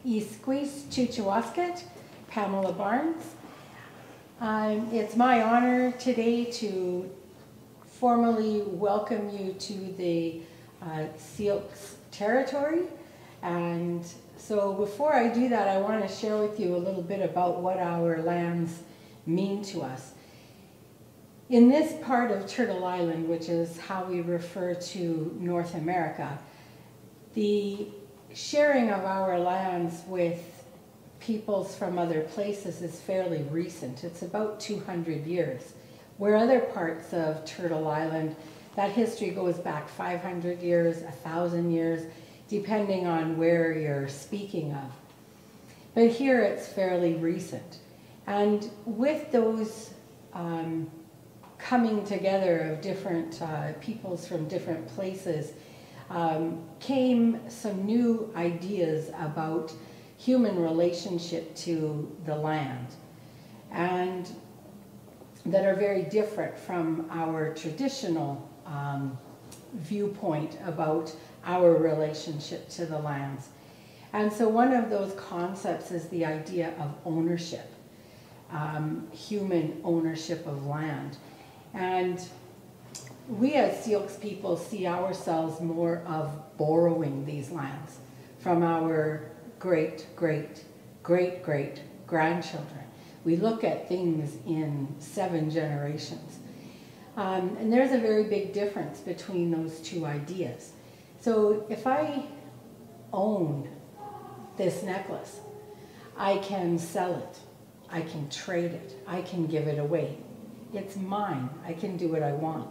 Isquis Chuchuasket, Pamela Barnes. It's my honor today to formally welcome you to the Syilx territory. And so before I do that, I want to share with you a little bit about what our lands mean to us. In this part of Turtle Island, which is how we refer to North America, the sharing of our lands with peoples from other places is fairly recent. It's about 200 years. Where other parts of Turtle Island, that history goes back 500 years, 1,000 years, depending on where you're speaking of. But here it's fairly recent. And with those coming together of different peoples from different places, came some new ideas about human relationship to the land, and that are very different from our traditional viewpoint about our relationship to the lands. And so one of those concepts is the idea of ownership, human ownership of land. And we as Syilx people see ourselves more of borrowing these lands from our great-great-great-great-grandchildren. We look at things in 7 generations. And there's a very big difference between those two ideas. So if I own this necklace, I can sell it, I can trade it, I can give it away. It's mine, I can do what I want.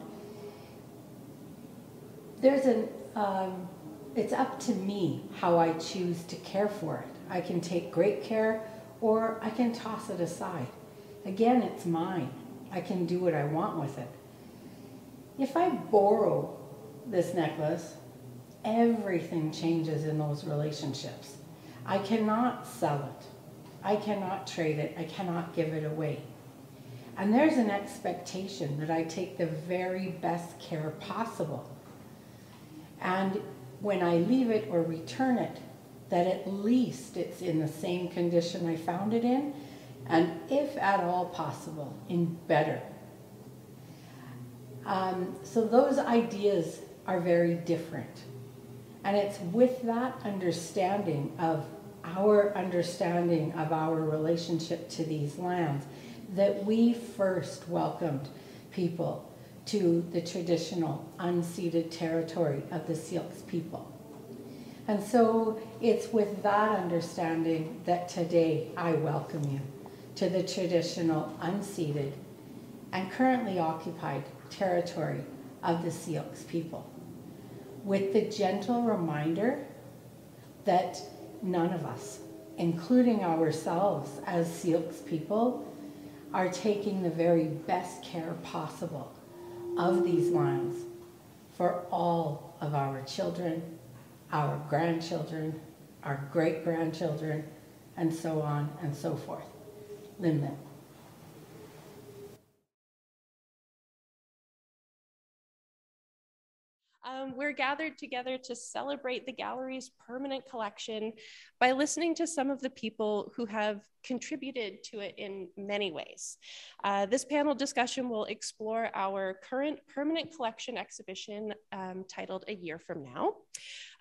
It's up to me how I choose to care for it. I can take great care, or I can toss it aside. Again, it's mine. I can do what I want with it. If I borrow this necklace, everything changes in those relationships. I cannot sell it. I cannot trade it. I cannot give it away. And there's an expectation that I take the very best care possible. And when I leave it or return it, that at least it's in the same condition I found it in, and if at all possible, in better. So those ideas are very different. And it's with that understanding of our relationship to these lands that we first welcomed people to the traditional unceded territory of the Syilx people. And so it's with that understanding that today I welcome you to the traditional unceded and currently occupied territory of the Syilx people, with the gentle reminder that none of us, including ourselves as Syilx people, are taking the very best care possible of these lands for all of our children, our grandchildren, our great-grandchildren, and so on and so forth. Limnet. We're gathered together to celebrate the gallery's permanent collection by listening to some of the people who have contributed to it in many ways. This panel discussion will explore our current permanent collection exhibition titled A Year From Now.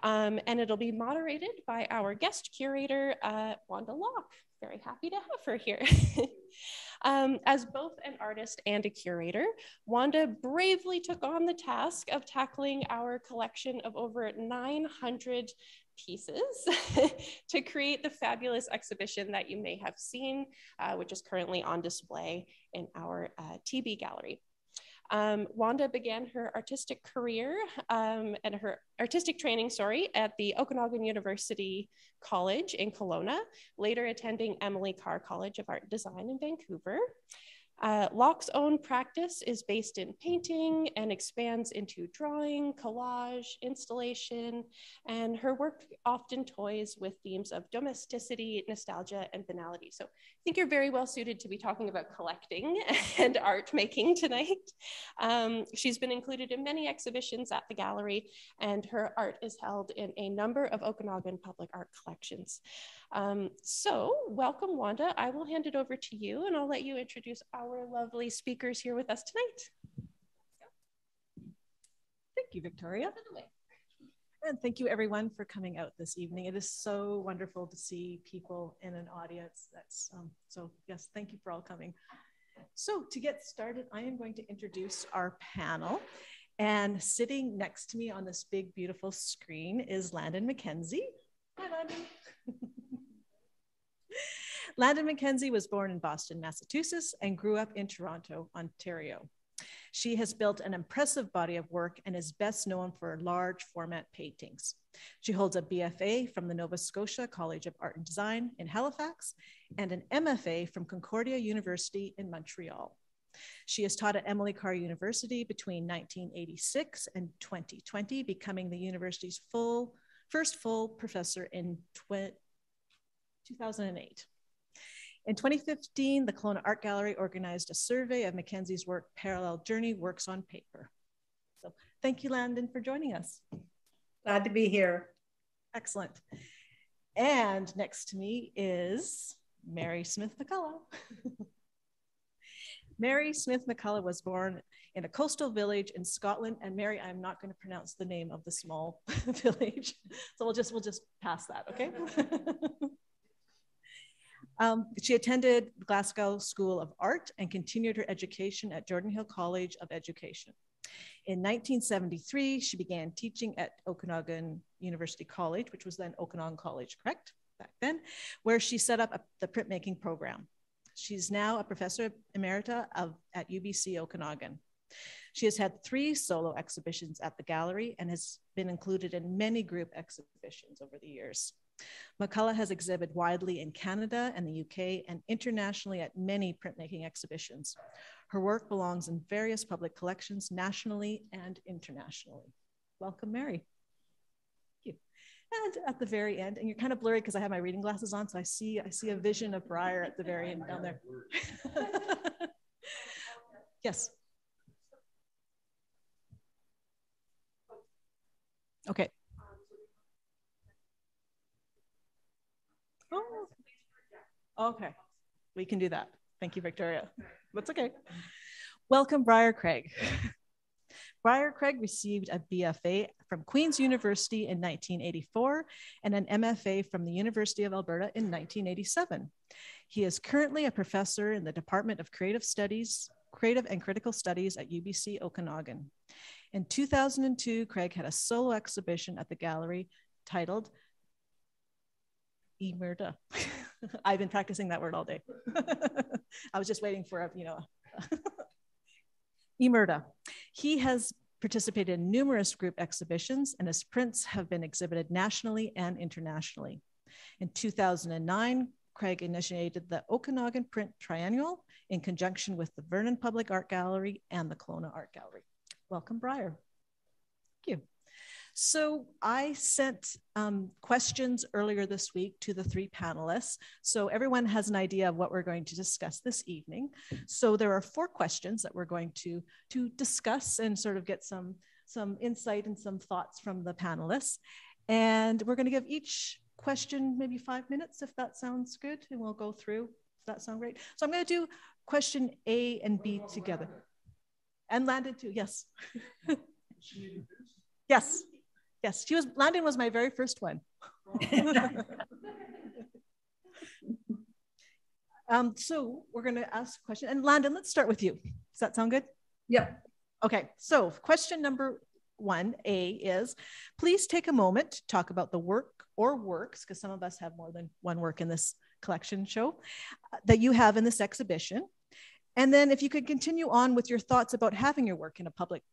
And it'll be moderated by our guest curator, Wanda Lock. Very happy to have her here. As both an artist and a curator, Wanda bravely took on the task of tackling our collection of over 900 pieces to create the fabulous exhibition that you may have seen, which is currently on display in our TB gallery. Wanda began her artistic career and her artistic training, at the Okanagan University College in Kelowna, later attending Emily Carr College of Art and Design in Vancouver. Locke's own practice is based in painting and expands into drawing, collage, installation, and her work often toys with themes of domesticity, nostalgia, and banality. So I think you're very well suited to be talking about collecting and art making tonight. She's been included in many exhibitions at the gallery, and her art is held in a number of Okanagan public art collections. So welcome, Wanda. I will hand it over to you and I'll let you introduce our lovely speakers here with us tonight. Thank you, Victoria. And thank you everyone for coming out this evening. It is so wonderful to see people in an audience. So yes, thank you for all coming. So to get started, I am going to introduce our panel. And sitting next to me on this big, beautiful screen is Landon Mackenzie. Hi, Landon. Landon Mackenzie was born in Boston, Massachusetts, and grew up in Toronto, Ontario. She has built an impressive body of work and is best known for large format paintings. She holds a BFA from the Nova Scotia College of Art and Design in Halifax and an MFA from Concordia University in Montreal. She has taught at Emily Carr University between 1986 and 2020, becoming the university's first full professor in 2008. In 2015, the Kelowna Art Gallery organized a survey of Mackenzie's work, Parallel Journey Works on Paper. So thank you, Landon, for joining us. Glad to be here. Excellent. And next to me is Mary Smith McCulloch. Mary Smith McCulloch was born in a coastal village in Scotland. And Mary, I'm not going to pronounce the name of the small village. So we'll just pass that, okay? She attended Glasgow School of Art and continued her education at Jordan Hill College of Education. In 1973, she began teaching at Okanagan University College, which was then Okanagan College, correct? Back then, where she set up the printmaking program. She's now a professor emerita at UBC Okanagan. She has had 3 solo exhibitions at the gallery and has been included in many group exhibitions over the years. McCulloch has exhibited widely in Canada and the UK and internationally at many printmaking exhibitions. Her work belongs in various public collections nationally and internationally. Welcome, Mary. Thank you. And at the very end, and you're kind of blurry because I have my reading glasses on, so I see a vision of Briar at the very end down there. Yes. Okay. Oh, okay. We can do that. Thank you, Victoria. That's okay. Welcome, Briar Craig. Briar Craig received a BFA from Queen's University in 1984 and an MFA from the University of Alberta in 1987. He is currently a professor in the Department of Creative and Critical Studies at UBC Okanagan. In 2002, Craig had a solo exhibition at the gallery titled Emerta. I've been practicing that word all day. I was just waiting for Emerta. He has participated in numerous group exhibitions and his prints have been exhibited nationally and internationally. In 2009, Craig initiated the Okanagan Print Triennial in conjunction with the Vernon Public Art Gallery and the Kelowna Art Gallery. Welcome, Briar. Thank you. So I sent questions earlier this week to the 3 panelists. So everyone has an idea of what we're going to discuss this evening. So there are 4 questions that we're going to discuss and sort of get some insight and some thoughts from the panelists. And we're going to give each question maybe 5 minutes, if that sounds good. And we'll go through. Does that sound great? So I'm going to do question A and B together. And Landon too, yes. Yes. Yes, Landon was my very first one. So we're going to ask a question. And Landon, let's start with you. Does that sound good? Yep. Okay, so question number 1A is, please take a moment to talk about the work or works, because some of us have more than one work in this collection show, that you have in this exhibition. And then if you could continue on with your thoughts about having your work in a public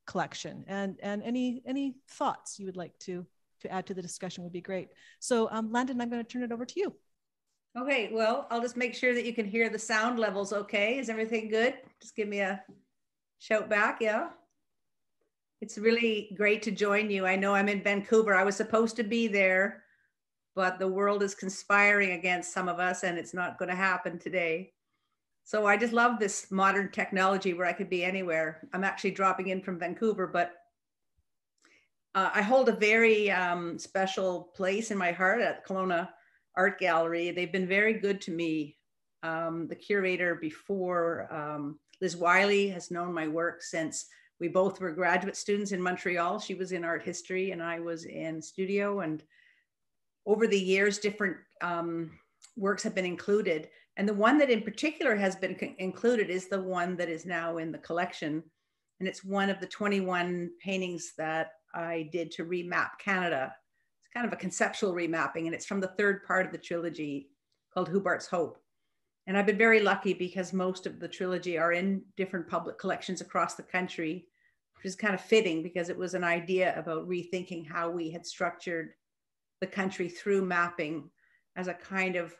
collection and any thoughts you would like to add to the discussion would be great. So Landon, I'm going to turn it over to you. Okay, well, I'll just make sure that you can hear the sound levels okay. Is everything good? Just give me a shout back, yeah? It's really great to join you. I know I'm in Vancouver. I was supposed to be there, but the world is conspiring against some of us and it's not going to happen today. So I just love this modern technology where I could be anywhere. I'm actually dropping in from Vancouver, but I hold a very special place in my heart at Kelowna Art Gallery. They've been very good to me. The curator before, Liz Wiley, has known my work since we both were graduate students in Montreal. She was in art history and I was in studio. And over the years, different works have been included. And the one that in particular has been included is the one that is now in the collection. And it's one of the 21 paintings that I did to remap Canada. It's kind of a conceptual remapping, and it's from the third part of the trilogy called Hubart's Hope. And I've been very lucky because most of the trilogy are in different public collections across the country, which is kind of fitting because it was an idea about rethinking how we had structured the country through mapping as a kind of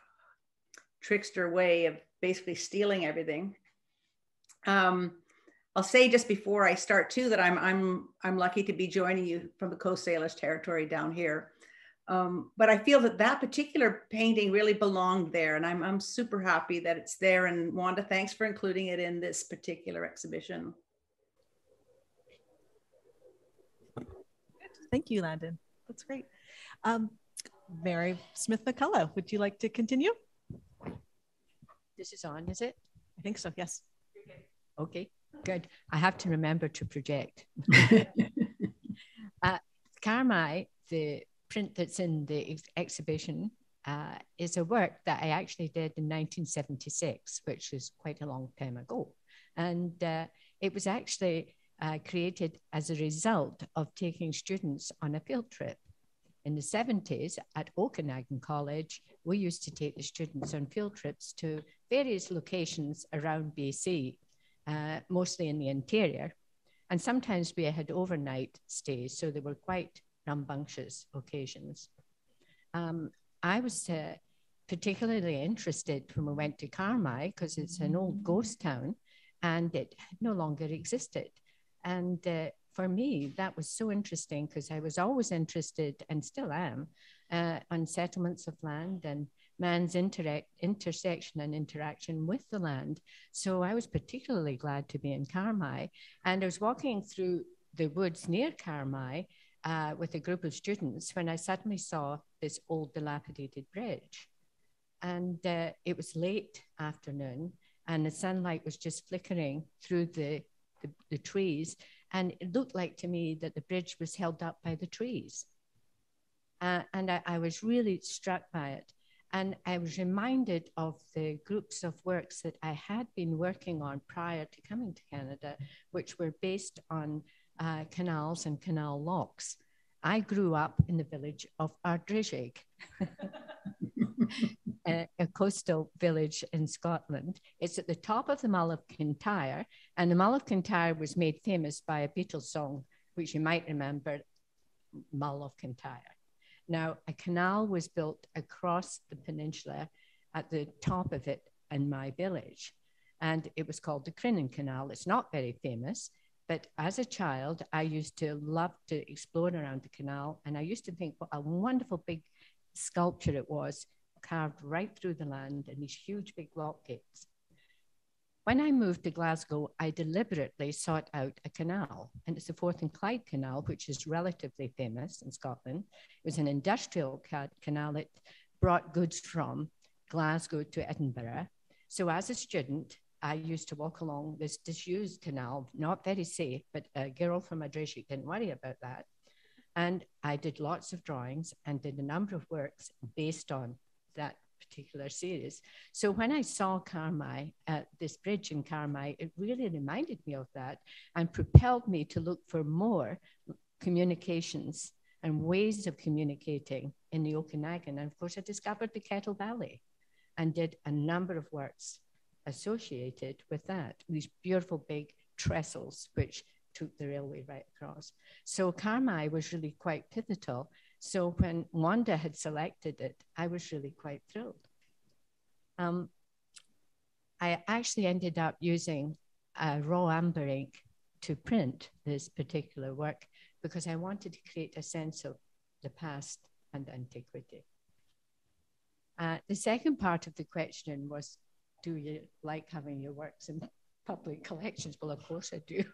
trickster way of basically stealing everything. I'll say just before I start too that I'm lucky to be joining you from the Coast Salish territory down here. But I feel that particular painting really belonged there, and I'm super happy that it's there. And Wanda, thanks for including it in this particular exhibition. Thank you, Landon. That's great. Mary Smith McCulloch, would you like to continue? This is on, is it? I think so, yes. Okay, good. I have to remember to project. Carmi, the print that's in the exhibition, is a work that I actually did in 1976, which is quite a long time ago. And it was actually created as a result of taking students on a field trip. In the 70s at Okanagan College, we used to take the students on field trips to various locations around BC, mostly in the interior. And sometimes we had overnight stays, so they were quite rambunctious occasions. I was particularly interested when we went to Carmi because it's an old ghost town and it no longer existed. And for me, that was so interesting because I was always interested, and still am, on settlements of land and man's intersection and interaction with the land. So I was particularly glad to be in Carmi. And I was walking through the woods near Carmi with a group of students when I suddenly saw this old dilapidated bridge. And it was late afternoon and the sunlight was just flickering through the trees. And it looked like to me that the bridge was held up by the trees. And I was really struck by it. And I was reminded of the groups of works that I had been working on prior to coming to Canada, which were based on canals and canal locks. I grew up in the village of Ardrishig, a coastal village in Scotland. It's at the top of the Mull of Kintyre, and the Mull of Kintyre was made famous by a Beatles song, which you might remember, Mull of Kintyre. Now, a canal was built across the peninsula at the top of it in my village, and it was called the Crinan Canal. It's not very famous, but as a child, I used to love to explore around the canal, and I used to think what a wonderful big sculpture it was, carved right through the land and these huge big lock gates. When I moved to Glasgow, I deliberately sought out a canal, and it's the Forth and Clyde Canal, which is relatively famous in Scotland. It was an industrial canal that brought goods from Glasgow to Edinburgh. So as a student, I used to walk along this disused canal, not very safe, but a girl from Madrid didn't worry about that. And I did lots of drawings and did a number of works based on that particular series. So when I saw Carmi, this bridge in Carmi, it really reminded me of that and propelled me to look for more communications and ways of communicating in the Okanagan. And of course, I discovered the Kettle Valley and did a number of works associated with that, these beautiful big trestles, which took the railway right across. So Carmi was really quite pivotal. So when Wanda had selected it, I was really quite thrilled. I actually ended up using raw amber ink to print this particular work because I wanted to create a sense of the past and antiquity. The second part of the question was, do you like having your works in public collections? Well, of course I do.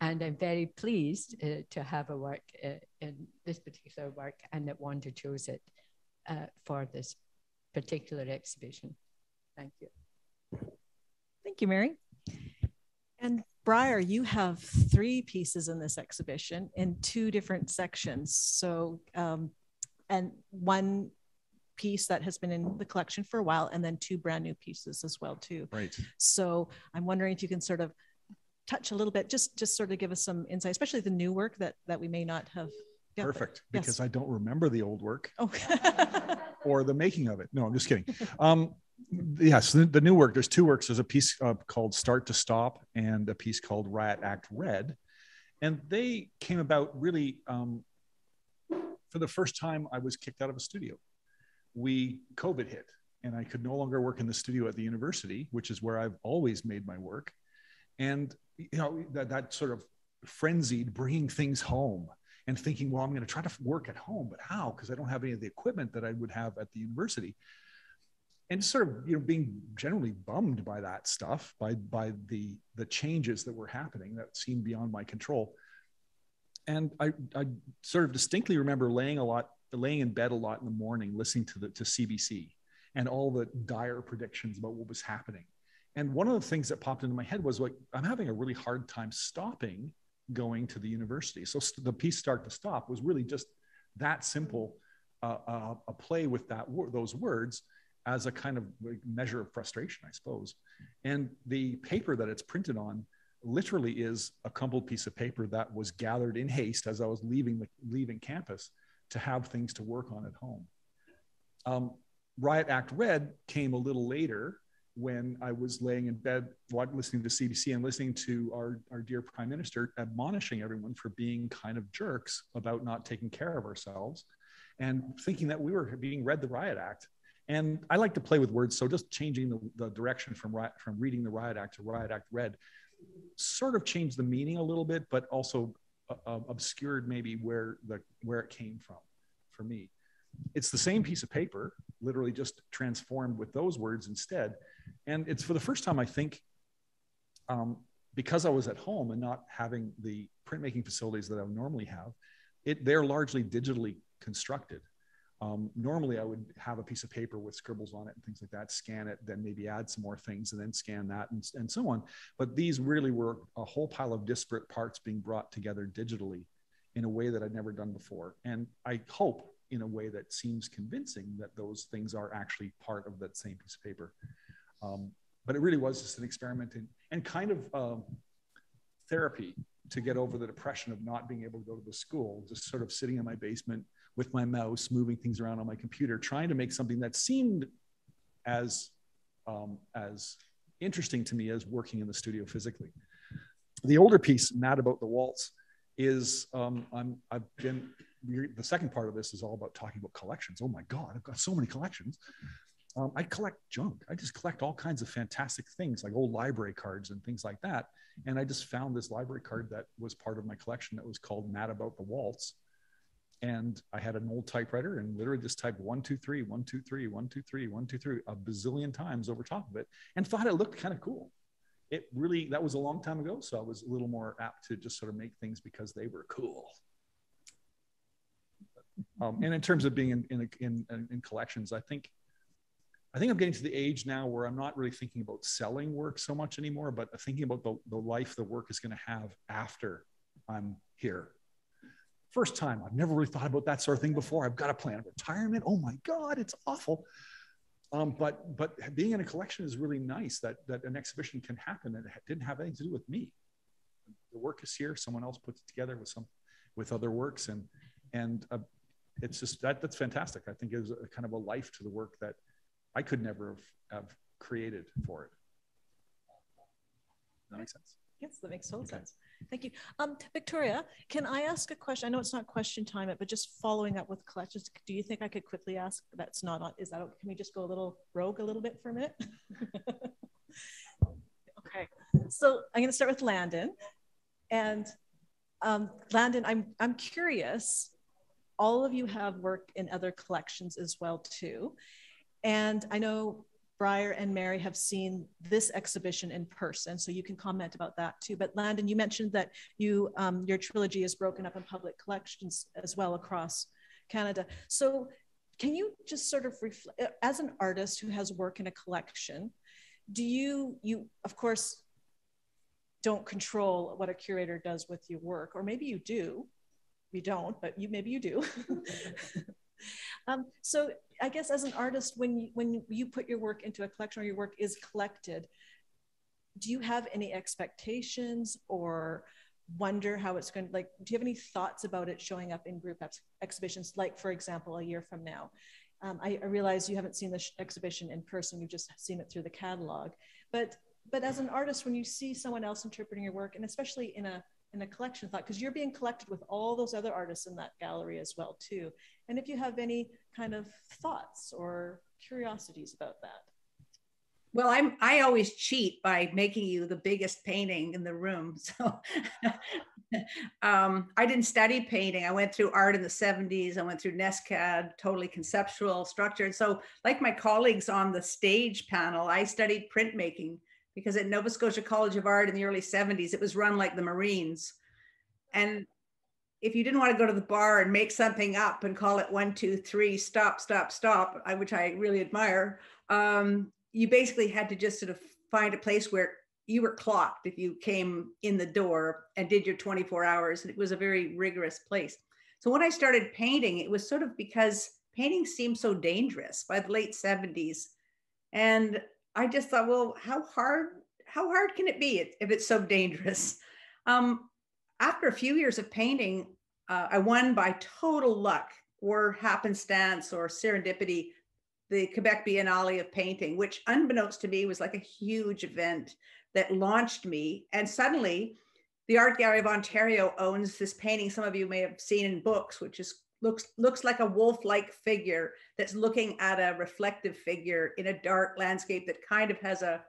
And I'm very pleased to have a work in this particular work, and that Wanda chose it for this particular exhibition. Thank you. Thank you, Mary. And Briar, you have 3 pieces in this exhibition in 2 different sections. So, and one piece that has been in the collection for a while, and then 2 brand new pieces as well too. Right. So I'm wondering if you can sort of touch a little bit, just sort of give us some insight, especially the new work that we may not have. Yeah, perfect, but, because yes. I don't remember the old work or the making of it. No, I'm just kidding. Yes, the new work, there's 2 works. There's a piece called Start to Stop and a piece called Riot Act Red. And they came about really, for the first time I was kicked out of a studio. COVID hit and I could no longer work in the studio at the university, which is where I've always made my work. And you know, that sort of frenzied bringing things home and thinking, well, I'm going to try to work at home, but how? Because I don't have any of the equipment that I would have at the university. And sort of, you know, being generally bummed by that stuff, by the changes that were happening that seemed beyond my control. And I sort of distinctly remember laying in bed a lot in the morning, listening to CBC and all the dire predictions about what was happening. And one of the things that popped into my head was like, I'm having a really hard time stopping going to the university. So the piece Start to Stop was really just that simple, a play with those words as a kind of measure of frustration, I suppose. And the paper that it's printed on literally is a crumpled piece of paper that was gathered in haste as I was leaving campus to have things to work on at home. Riot Act Red came a little later, when I was laying in bed, listening to CBC and listening to our dear Prime Minister admonishing everyone for being kind of jerks about not taking care of ourselves, and thinking that we were being read the Riot Act. And I like to play with words, so just changing the direction from reading the Riot Act to Riot Act Red sort of changed the meaning a little bit, but also obscured maybe where it came from for me. It's the same piece of paper, literally just transformed with those words instead. And it's for the first time, I think, because I was at home and not having the printmaking facilities that I would normally have, they're largely digitally constructed. Normally, I would have a piece of paper with scribbles on it and things like that, scan it, then maybe add some more things and then scan that and so on. But these really were a whole pile of disparate parts being brought together digitally in a way that I'd never done before. And I hope in a way that seems convincing that those things are actually part of that same piece of paper. But it really was just an experiment and kind of therapy to get over the depression of not being able to go to the school, just sort of sitting in my basement with my mouse, moving things around on my computer, trying to make something that seemed as interesting to me as working in the studio physically. The older piece, Mad About the Waltz, is the second part of this is all about talking about collections. Oh my God, I've got so many collections. I collect junk. I just collect all kinds of fantastic things like old library cards and things like that. And I just found this library card that was part of my collection that was called Mad About the Waltz. And I had an old typewriter and literally just typed 1, 2, 3, 1, 2, 3, 1, 2, 3, 1, 2, 3 a bazillion times over top of it and thought it looked kind of cool. That was a long time ago. So I was a little more apt to just sort of make things because they were cool. And in terms of being in collections, I think I'm getting to the age now where I'm not really thinking about selling work so much anymore, but thinking about the life the work is going to have after I'm here. First time, I've never really thought about that sort of thing before. I've got a plan of retirement. Oh my God, it's awful. But being in a collection is really nice that an exhibition can happen and it didn't have anything to do with me. The work is here. Someone else puts it together with other works. And it's just that's fantastic. I think it was a kind of a life to the work that I could never have created for it. Does that make sense? Yes, that makes total sense. Thank you. Victoria, can I ask a question? I know it's not question time, but just following up with collections, do you think I could quickly ask, that's not on, is that, can we just go a little rogue a little bit for a minute? Okay, so I'm gonna start with Landon. And Landon, I'm curious, all of you have worked in other collections as well too. And I know Briar and Mary have seen this exhibition in person, so you can comment about that too. But Landon, you mentioned that you your trilogy is broken up in public collections as well across Canada. So can you just sort of reflect, as an artist who has work in a collection, do you of course don't control what a curator does with your work, or maybe you do, you don't, but maybe you do. So I guess as an artist, when you put your work into a collection or your work is collected, do you have any expectations or wonder how it's going to, like, do you have any thoughts about it showing up in group exhibitions, like, for example, a year from now? I realize you haven't seen the exhibition in person, you've just seen it through the catalog. But as an artist, when you see someone else interpreting your work, and especially in a collection thought, because you're being collected with all those other artists in that gallery as well too. And if you have any kind of thoughts or curiosities about that. Well, I always cheat by making you the biggest painting in the room. So I didn't study painting. I went through art in the 70s. I went through NESCAD, totally conceptual, structured. So like my colleagues on the stage panel, I studied printmaking, because at Nova Scotia College of Art in the early 70s, it was run like the Marines. And if you didn't want to go to the bar and make something up and call it 1, 2, 3, stop, stop, stop, which I really admire, you basically had to just sort of find a place where you were clocked if you came in the door and did your 24 hours. And it was a very rigorous place. So when I started painting, it was sort of because painting seemed so dangerous by the late 70s. And I just thought, well, how hard can it be if it's so dangerous? After a few years of painting, I won by total luck or happenstance or serendipity the Quebec Biennale of Painting, which unbeknownst to me was like a huge event that launched me. And suddenly the Art Gallery of Ontario owns this painting some of you may have seen in books, which is looks like a wolf-like figure that's looking at a reflective figure in a dark landscape that kind of has a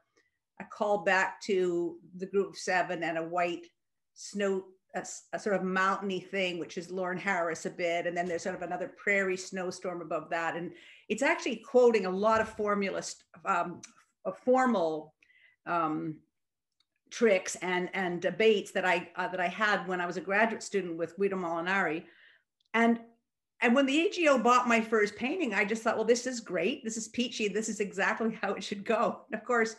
call back to the Group of Seven and a white snow, a sort of mountainy thing, which is Lorne Harris a bit. And then there's sort of another prairie snowstorm above that. And it's actually quoting a lot of formal tricks and debates that I had when I was a graduate student with Guido Molinari. And when the AGO bought my first painting, I just thought, well, this is great. This is peachy. This is exactly how it should go. And of course,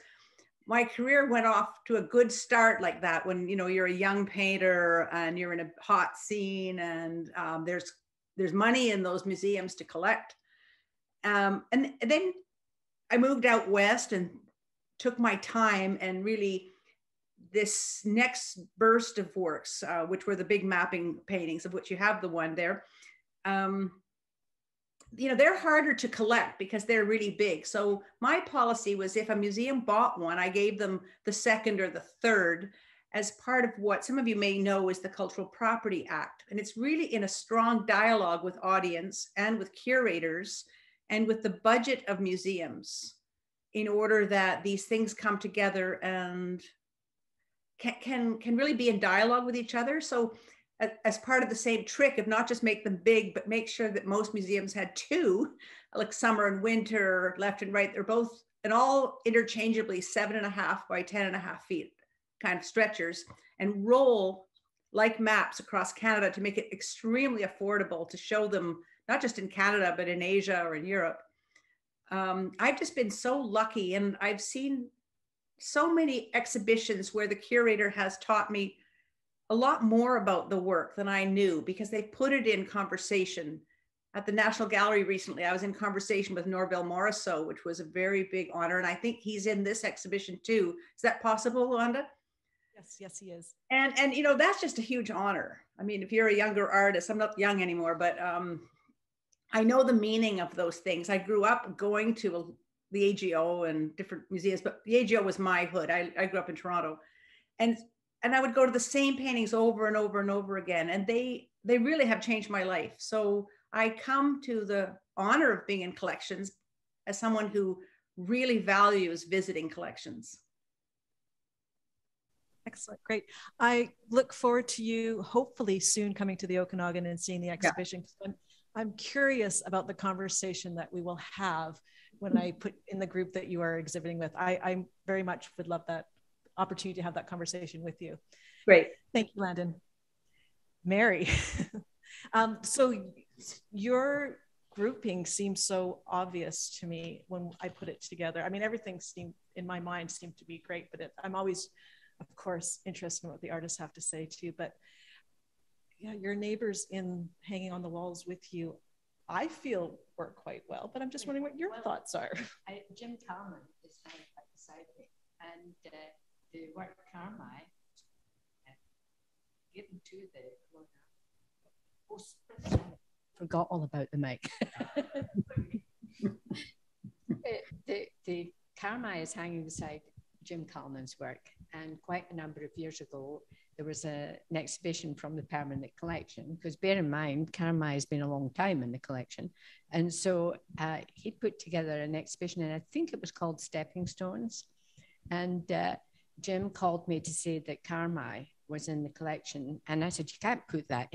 my career went off to a good start like that when, you know, you're a young painter and you're in a hot scene and there's money in those museums to collect. And then I moved out west and took my time, and really this next burst of works, which were the big mapping paintings, of which you have the one there, you know, they're harder to collect because they're really big. So my policy was, if a museum bought one, I gave them the second or the third as part of what some of you may know is the Cultural Property Act. And it's really in a strong dialogue with audience and with curators and with the budget of museums, in order that these things come together and can really be in dialogue with each other. So as part of the same trick of not just make them big, but make sure that most museums had two, like summer and winter, left and right. They're both, and all interchangeably 7.5 by 10.5 feet kind of stretchers, and roll like maps across Canada to make it extremely affordable to show them, not just in Canada, but in Asia or in Europe. I've just been so lucky, and I've seen so many exhibitions where the curator has taught me a lot more about the work than I knew, because they put it in conversation. At the National Gallery recently, I was in conversation with Norville Morisseau, which was a very big honor. And I think he's in this exhibition too. Is that possible, Wanda? Yes, he is. And you know, that's just a huge honor. I mean, if you're a younger artist, I'm not young anymore, but I know the meaning of those things. I grew up going to the AGO and different museums, but the AGO was my hood. I grew up in Toronto. And and I would go to the same paintings over and over and over again. And they really have changed my life. So I come to the honor of being in collections as someone who really values visiting collections. Excellent, great. I look forward to you hopefully soon coming to the Okanagan and seeing the exhibition. Yeah. I'm curious about the conversation that we will have when I put in the group that you are exhibiting with. I very much would love that opportunity to have that conversation with you. Great. Thank you, Landon. Mary, so your grouping seems so obvious to me when I put it together. I mean, everything seemed, in my mind, seemed to be great, but I'm always, of course, interested in what the artists have to say too. But yeah, your neighbors in hanging on the walls with you, I feel work quite well, but I'm just wondering what your thoughts are. Jim Carmi is hanging right beside me, and the work Carmi given to the forgot all about the mic. the Carmi is hanging beside Jim Calman's work, and quite a number of years ago there was an exhibition from the permanent collection, because bear in mind Carmi has been a long time in the collection, and so he put together an exhibition, and I think it was called Stepping Stones, and Jim called me to say that Carmi was in the collection, and I said, you can't put that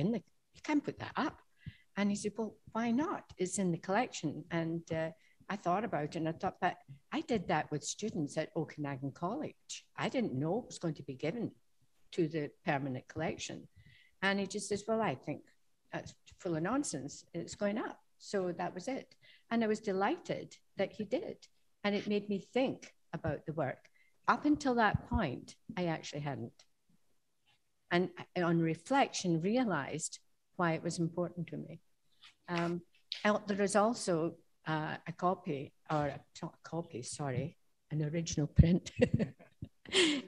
up. And he said, well, why not? It's in the collection. And I thought about it, and I thought, but I did that with students at Okanagan College. I didn't know it was going to be given to the permanent collection. And he just says, well, I think that's full of nonsense. It's going up. So that was it. And I was delighted that he did. And it made me think about the work. Up until that point, I actually hadn't. And on reflection, realized why it was important to me. There is also a copy, or not a copy, sorry, an original print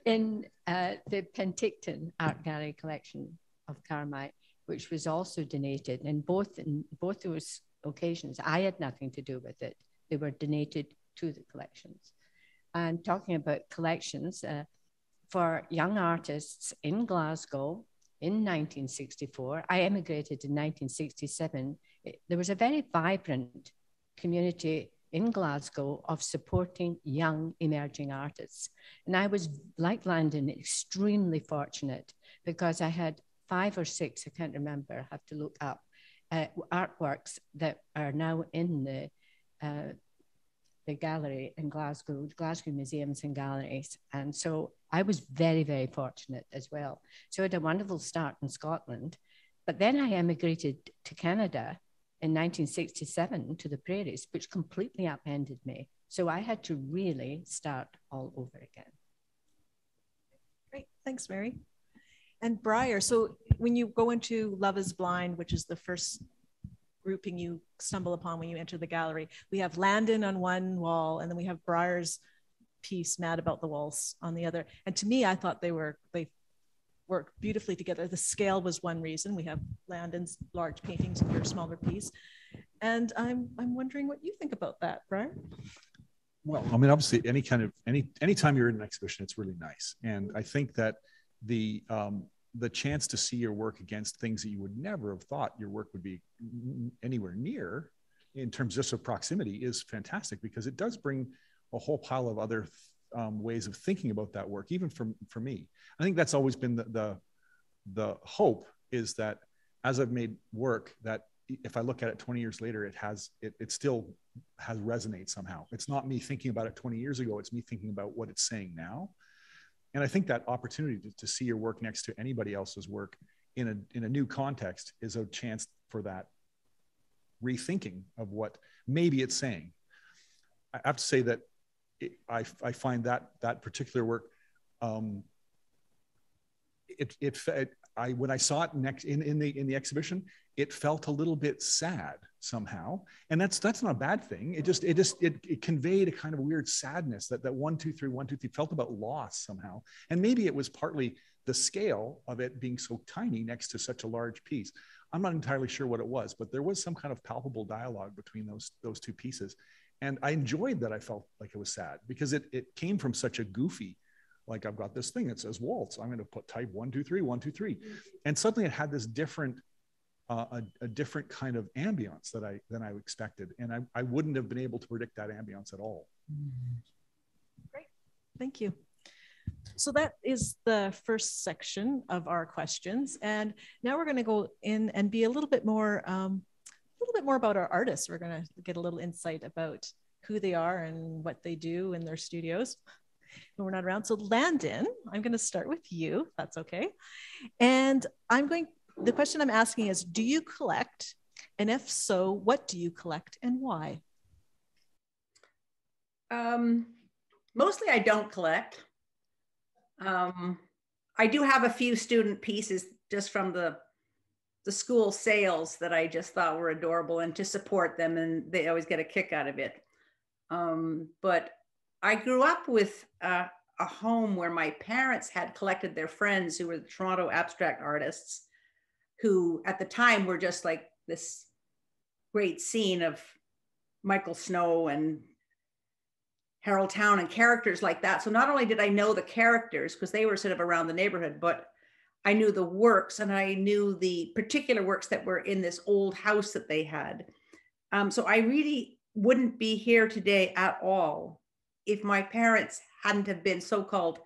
in the Penticton Art Gallery collection of Carmi, which was also donated. And in both those occasions, I had nothing to do with it. They were donated to the collections. And talking about collections, for young artists in Glasgow in 1964, I emigrated in 1967. There was a very vibrant community in Glasgow of supporting young emerging artists. And I was, like Landon, extremely fortunate because I had 5 or 6, I can't remember, I have to look up, artworks that are now in the gallery in Glasgow Museums and Galleries. And so I was very, very fortunate as well. So I had a wonderful start in Scotland, but then I emigrated to Canada in 1967 to the prairies, which completely upended me. So I had to really start all over again. Great, thanks, Mary. And Briar, so when you go into Love is Blind, which is the first grouping you stumble upon when you enter the gallery, we have Landon on one wall, and then we have Briar's piece, Mad About the Waltz, on the other. And to me, I thought they work beautifully together. The scale was one reason. We have Landon's large paintings and your smaller piece. And I'm wondering what you think about that, Briar. Well, I mean, obviously anytime you're in an exhibition, it's really nice. And I think that the chance to see your work against things that you would never have thought your work would be anywhere near in terms just of proximity is fantastic, because it does bring a whole pile of other ways of thinking about that work, even for me. I think that's always been the hope, is that as I've made work, that if I look at it 20 years later, it still has resonate somehow. It's not me thinking about it 20 years ago, it's me thinking about what it's saying now. And I think that opportunity to see your work next to anybody else's work in a new context is a chance for that rethinking of what maybe it's saying. I have to say that I find that particular work, when I saw it next in the exhibition, it felt a little bit sad somehow, and that's not a bad thing. It conveyed a kind of weird sadness that 1, 2, 3, 1, 2, 3 felt about loss somehow, and maybe it was partly the scale of it being so tiny next to such a large piece. I'm not entirely sure what it was, but there was some kind of palpable dialogue between those two pieces. And I enjoyed that. I felt like it was sad because it came from such a goofy Like I've got this thing that says waltz. I'm going to put type 1, 2, 3, 1, 2, 3. And suddenly it had this different, a different kind of ambience than I expected. And I wouldn't have been able to predict that ambience at all. Great, thank you. So that is the first section of our questions. And now we're going to go in and be a little bit more about our artists. We're going to get a little insight about who they are and what they do in their studios when we're not around. So Landon, I'm going to start with you, if that's okay. And the question I'm asking is, do you collect? And if so, what do you collect and why? Mostly I don't collect. I do have a few student pieces just from the school sales that I just thought were adorable and to support them, and they always get a kick out of it. But I grew up with a home where my parents had collected their friends who were the Toronto abstract artists, who at the time were just like this great scene of Michael Snow and Harold Town and characters like that. So not only did I know the characters because they were sort of around the neighborhood, but I knew the works and I knew the particular works that were in this old house that they had. So I really wouldn't be here today at all if my parents hadn't have been so-called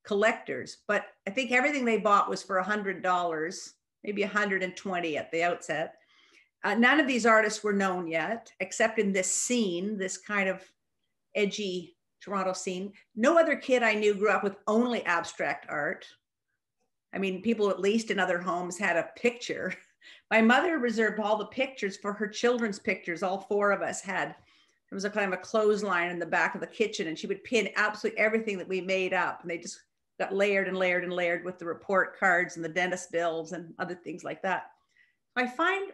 collectors. But I think everything they bought was for $100, maybe $120 at the outset. None of these artists were known yet, except in this scene, this kind of edgy Toronto scene. No other kid I knew grew up with only abstract art. I mean, people at least in other homes had a picture. My mother reserved all the pictures for her children's pictures. All four of us had. There was a kind of a clothesline in the back of the kitchen, and she would pin absolutely everything that we made up. And they just got layered and layered and layered with the report cards and the dentist bills and other things like that. I find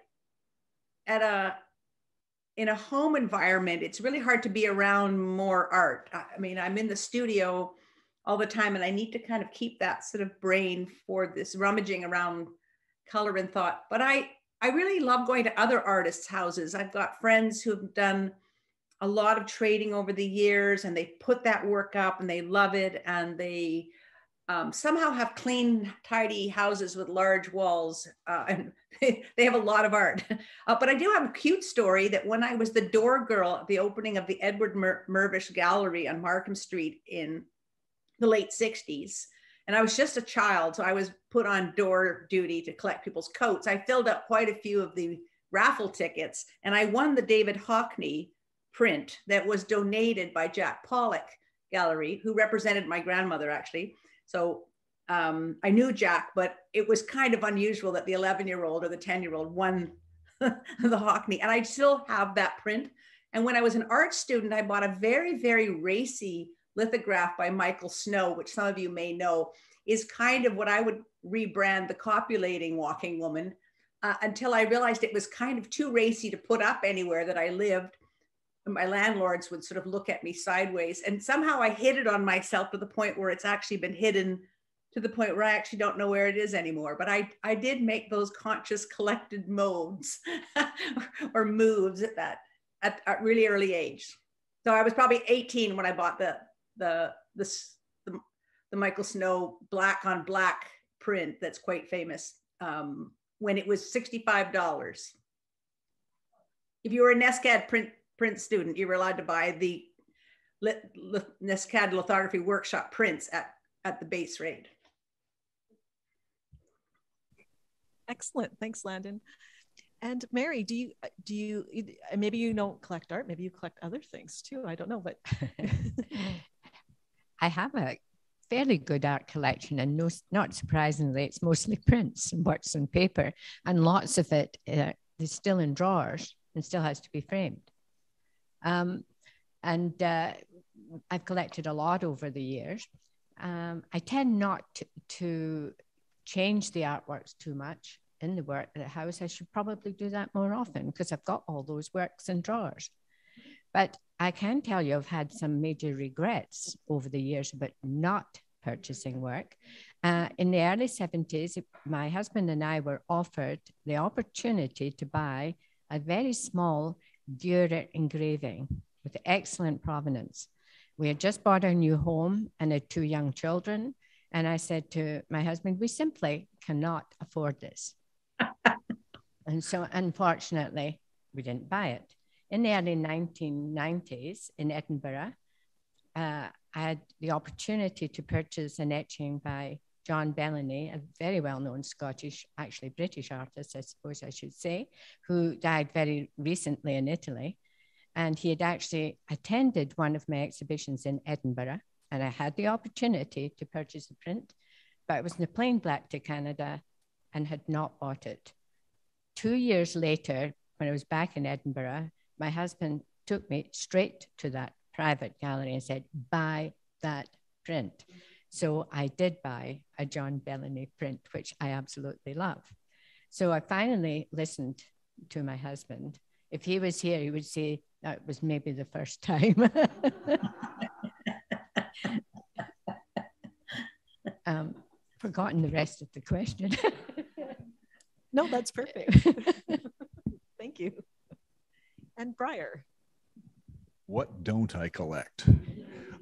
in a home environment, it's really hard to be around more art. I mean, I'm in the studio all the time and I need to kind of keep that sort of brain for this rummaging around color and thought. But I really love going to other artists' houses. I've got friends who have done a lot of trading over the years and they put that work up and they love it. And they somehow have clean, tidy houses with large walls, and they have a lot of art. But I do have a cute story that when I was the door girl at the opening of the Edward Mervish Gallery on Markham Street in the late 60s, and I was just a child, so I was put on door duty to collect people's coats. I filled up quite a few of the raffle tickets, and I won the David Hockney print that was donated by Jack Pollock Gallery, who represented my grandmother, actually. So I knew Jack, but it was kind of unusual that the 11-year-old or the 10-year-old won the Hockney. And I still have that print. And when I was an art student, I bought a very, very racy lithograph by Michael Snow, which some of you may know, is kind of what I would rebrand the copulating walking woman, until I realized it was kind of too racy to put up anywhere that I lived. My landlords would sort of look at me sideways, and somehow I hid it on myself to the point where it's actually been hidden to the point where I actually don't know where it is anymore. But I did make those conscious collected modes or moves at a really early age. So I was probably 18 when I bought the Michael Snow black on black print that's quite famous, when it was $65. If you were a NESCAD print student, you were allowed to buy the NESCAD lithography workshop prints at the base rate. Excellent, thanks, Landon. And Mary, do you maybe you don't collect art, maybe you collect other things too, I don't know, but I have a fairly good art collection, and not surprisingly, it's mostly prints and works on paper, and lots of it is still in drawers and still has to be framed. I've collected a lot over the years. I tend not to change the artworks too much in the house. I should probably do that more often because I've got all those works in drawers. But I can tell you I've had some major regrets over the years about not purchasing work. In the early 70s, my husband and I were offered the opportunity to buy a very small Dürer engraving with excellent provenance. We had just bought our new home and had 2 young children. And I said to my husband, we simply cannot afford this. And so unfortunately, we didn't buy it. In the early 1990s in Edinburgh, I had the opportunity to purchase an etching by John Bellamy, a very well-known Scottish, actually British artist, I suppose I should say, who died very recently in Italy. And he had actually attended one of my exhibitions in Edinburgh, and I had the opportunity to purchase the print, but I was in the plane back to Canada and had not bought it. 2 years later, when I was back in Edinburgh, my husband took me straight to that private gallery and said, buy that print. So I did buy a John Bellamy print, which I absolutely love. So I finally listened to my husband. If he was here, he would say that was maybe the first time. Forgotten the rest of the question. No, that's perfect. Thank you. And Briar. What don't I collect?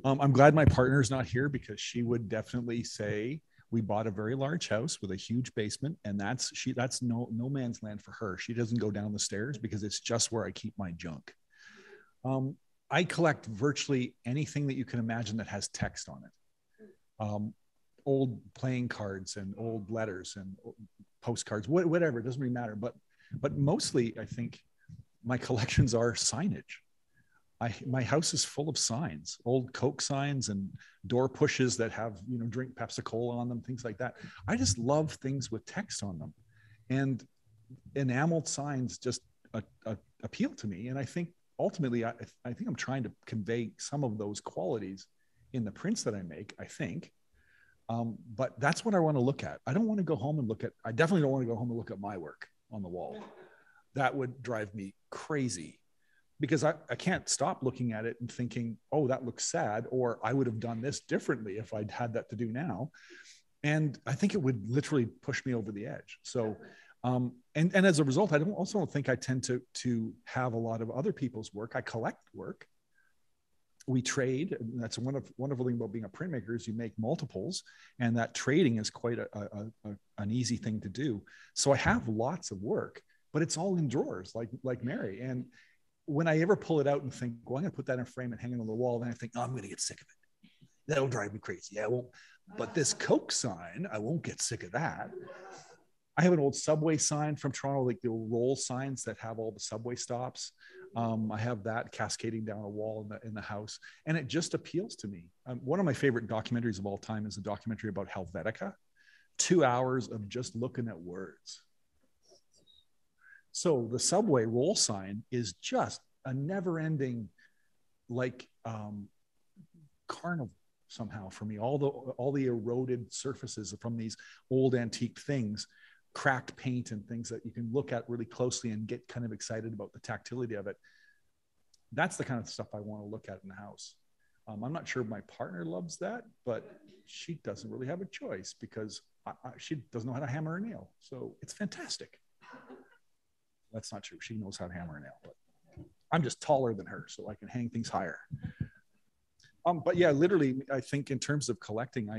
I'm glad my partner's not here because she would definitely say we bought a very large house with a huge basement, and that's no man's land for her. She doesn't go down the stairs because it's just where I keep my junk. I collect virtually anything that you can imagine that has text on it. Old playing cards and old letters and postcards, whatever, it doesn't really matter. But mostly, I think my collections are signage. My house is full of signs, old Coke signs and door pushes that have, drink Pepsi-Cola on them, things like that. I just love things with text on them. And enameled signs just appeal to me. And I think ultimately, I think I'm trying to convey some of those qualities in the prints that I make, I think. But that's what I want to look at. I don't want to go home and I definitely don't want to go home and look at my work on the wall. That would drive me crazy because I can't stop looking at it and thinking, oh, that looks sad, or I would have done this differently if I'd had that to do now. And I think it would literally push me over the edge. So, and as a result, I don't think I tend to have a lot of other people's work. I collect work. We trade. And that's one wonderful thing about being a printmaker is you make multiples, and that trading is quite an easy thing to do. So I have lots of work, but it's all in drawers, like Mary. And when I ever pull it out and think, well, I'm going to put that in a frame and hang it on the wall, then I think, oh, I'm going to get sick of it. That'll drive me crazy. I won't. But this Coke sign, I won't get sick of that. I have an old subway sign from Toronto, like the roll signs that have all the subway stops. I have that cascading down a wall in the house, and it just appeals to me. One of my favorite documentaries of all time is a documentary about Helvetica. 2 hours of just looking at words. So the subway roll sign is just a never-ending, carnival somehow for me. All the eroded surfaces from these old antique things, cracked paint and things that you can look at really closely and get kind of excited about the tactility of it. That's the kind of stuff I want to look at in the house. I'm not sure my partner loves that, but she doesn't really have a choice because she doesn't know how to hammer a nail. So it's fantastic. That's not true. She knows how to hammer a nail, but I'm just taller than her, so I can hang things higher. But yeah, literally, I think in terms of collecting,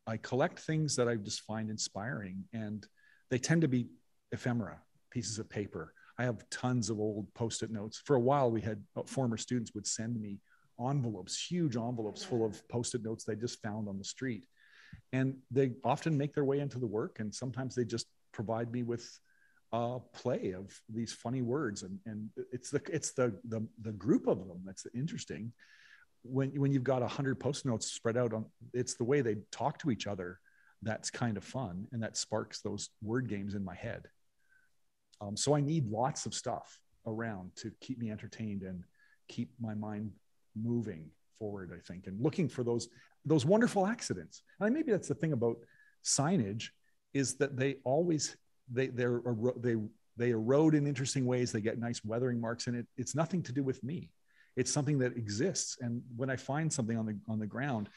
I collect things that I just find inspiring, and they tend to be ephemera, pieces of paper. I have tons of old Post-it notes. For a while, we had former students would send me envelopes, huge envelopes full of Post-it notes they just found on the street. And they often make their way into the work, and sometimes they just provide me with play of these funny words. And it's the group of them that's interesting. When you've got 100 Post-it notes spread out on, it's the way they talk to each other that's kind of fun, and that sparks those word games in my head. So I need lots of stuff around to keep me entertained and keep my mind moving forward, I think, and looking for those wonderful accidents. And maybe that's the thing about signage, is that they always they erode in interesting ways. They get nice weathering marks in it. It's nothing to do with me. It's something that exists. And when I find something on the ground,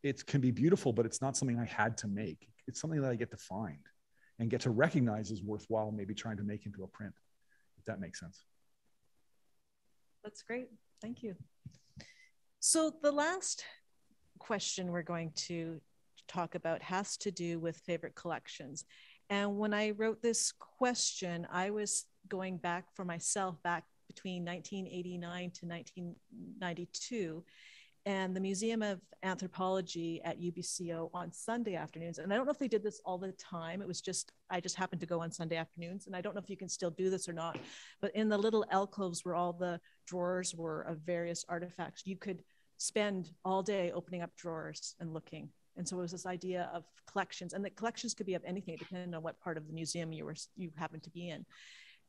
it can be beautiful, but it's not something I had to make. It's something that I get to find and get to recognize as worthwhile, maybe trying to make into a print, if that makes sense. That's great. Thank you. So the last question we're going to talk about has to do with favorite collections. And when I wrote this question, I was going back for myself back between 1989 to 1992, and the Museum of Anthropology at UBCO on Sunday afternoons. And I don't know if they did this all the time. It was just, I just happened to go on Sunday afternoons. And I don't know if you can still do this or not, but in the little alcoves where all the drawers were of various artifacts, you could spend all day opening up drawers and looking. And so it was this idea of collections, and the collections could be of anything depending on what part of the museum you happen to be in.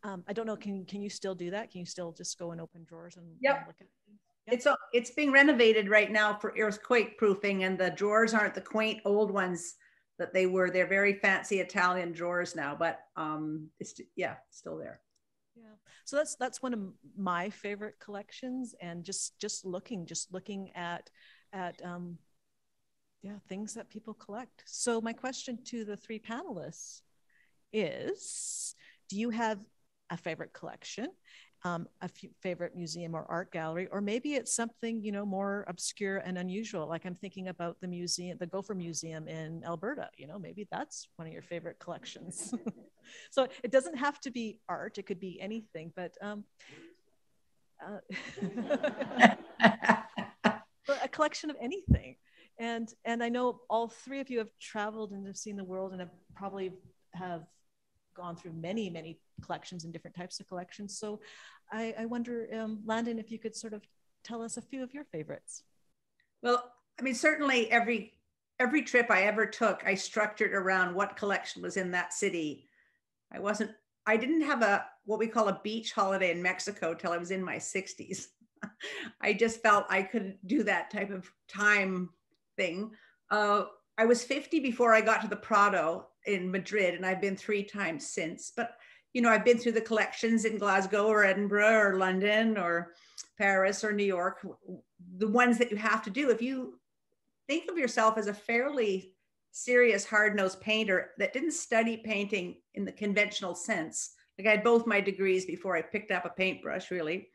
I don't know, can you still do that? Can you still just go and open drawers and, Yep. and look at things? Yep. It's being renovated right now for earthquake proofing, and the drawers aren't the quaint old ones that they were. They're very fancy Italian drawers now, but it's still there. Yeah, so that's one of my favorite collections, and just looking at things that people collect. So my question to the three panelists is, do you have a favorite collection, a favorite museum or art gallery, or maybe it's something, more obscure and unusual? Like I'm thinking about the Gopher Museum in Alberta, maybe that's one of your favorite collections. So it doesn't have to be art, it could be anything, but a collection of anything. And I know all three of you have traveled and have seen the world and have gone through many, many collections and different types of collections. So I wonder, Landon, if you could sort of tell us a few of your favorites. Well, I mean, certainly every trip I ever took, I structured around what collection was in that city. I didn't have what we call a beach holiday in Mexico till I was in my 60s. I just felt I couldn't do that type of time thing. I was 50 before I got to the Prado in Madrid, and I've been 3 times since. But, I've been through the collections in Glasgow or Edinburgh or London or Paris or New York, the ones that you have to do. If you think of yourself as a fairly serious, hard-nosed painter that didn't study painting in the conventional sense, like I had both my degrees before I picked up a paintbrush, really.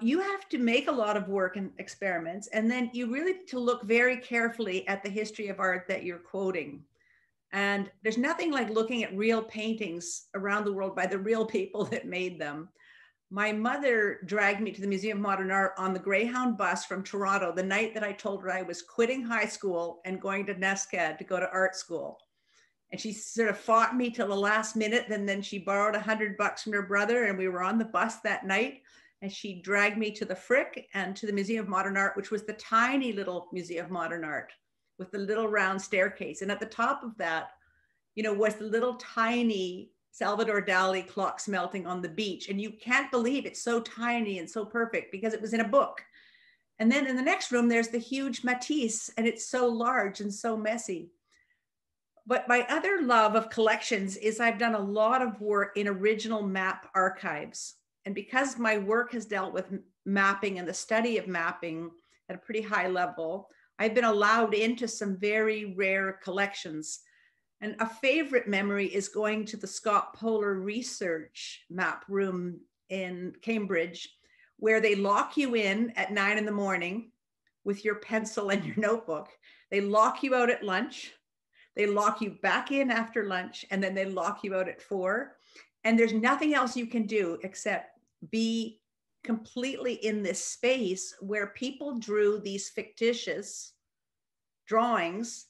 You have to make a lot of work and experiments, and then you really need to look very carefully at the history of art that you're quoting. And there's nothing like looking at real paintings around the world by the real people that made them. My mother dragged me to the Museum of Modern Art on the Greyhound bus from Toronto the night that I told her I was quitting high school and going to NESCAD to go to art school. And she sort of fought me till the last minute, and then she borrowed $100 from her brother, and we were on the bus that night. And she dragged me to the Frick and to the Museum of Modern Art, which was the tiny little Museum of Modern Art with the little round staircase. And at the top of that, was the little tiny Salvador Dali clock smelting on the beach. And you can't believe it's so tiny and so perfect because it was in a book. And then in the next room, there's the huge Matisse, and it's so large and so messy. But my other love of collections is I've done a lot of work in original map archives. And because my work has dealt with mapping and the study of mapping at a pretty high level, I've been allowed into some very rare collections. And a favorite memory is going to the Scott Polar Research Map Room in Cambridge, where they lock you in at 9 in the morning with your pencil and your notebook. They lock you out at lunch. They lock you back in after lunch, and then they lock you out at 4. And there's nothing else you can do except be completely in this space where people drew these fictitious drawings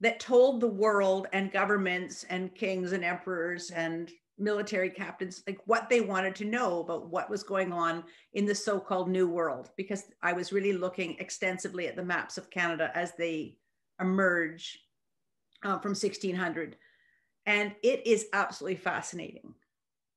that told the world and governments and kings and emperors and military captains like what they wanted to know about what was going on in the so-called New World, because I was really looking extensively at the maps of Canada as they emerge from 1600. And it is absolutely fascinating.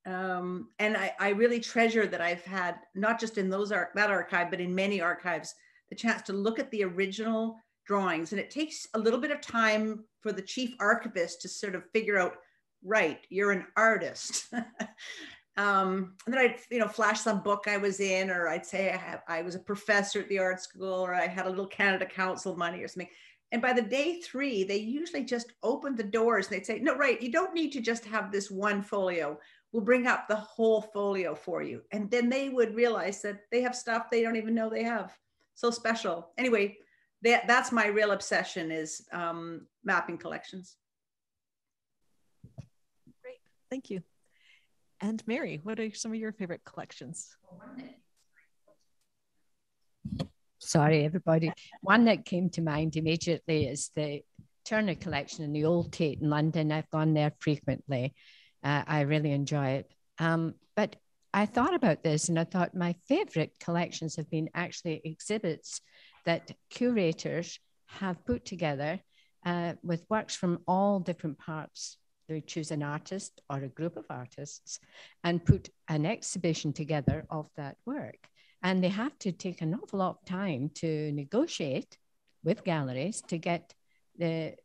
And I really treasure that I've had, not just in that archive, but in many archives, the chance to look at the original drawings. And it takes a little bit of time for the chief archivist to sort of figure out, right, you're an artist. And then I'd, flash some book I was in, or I'd say I was a professor at the art school, or I had a little Canada Council money or something. And by the day 3, they usually just opened the doors and they'd say, no, right, you don't need to just have this one folio. We'll bring up the whole folio for you. And then they would realize that they have stuff they don't even know they have. so special. Anyway, that's my real obsession, is mapping collections. Great, thank you. And Mary, what are some of your favorite collections? Sorry, everybody. One that came to mind immediately is the Turner collection in the Old Tate in London. I've gone there frequently. I really enjoy it. But I thought about this and I thought my favorite collections have been actually exhibits that curators have put together with works from all different parts. They choose an artist or a group of artists and put an exhibition together of that work. And they have to take an awful lot of time to negotiate with galleries to get the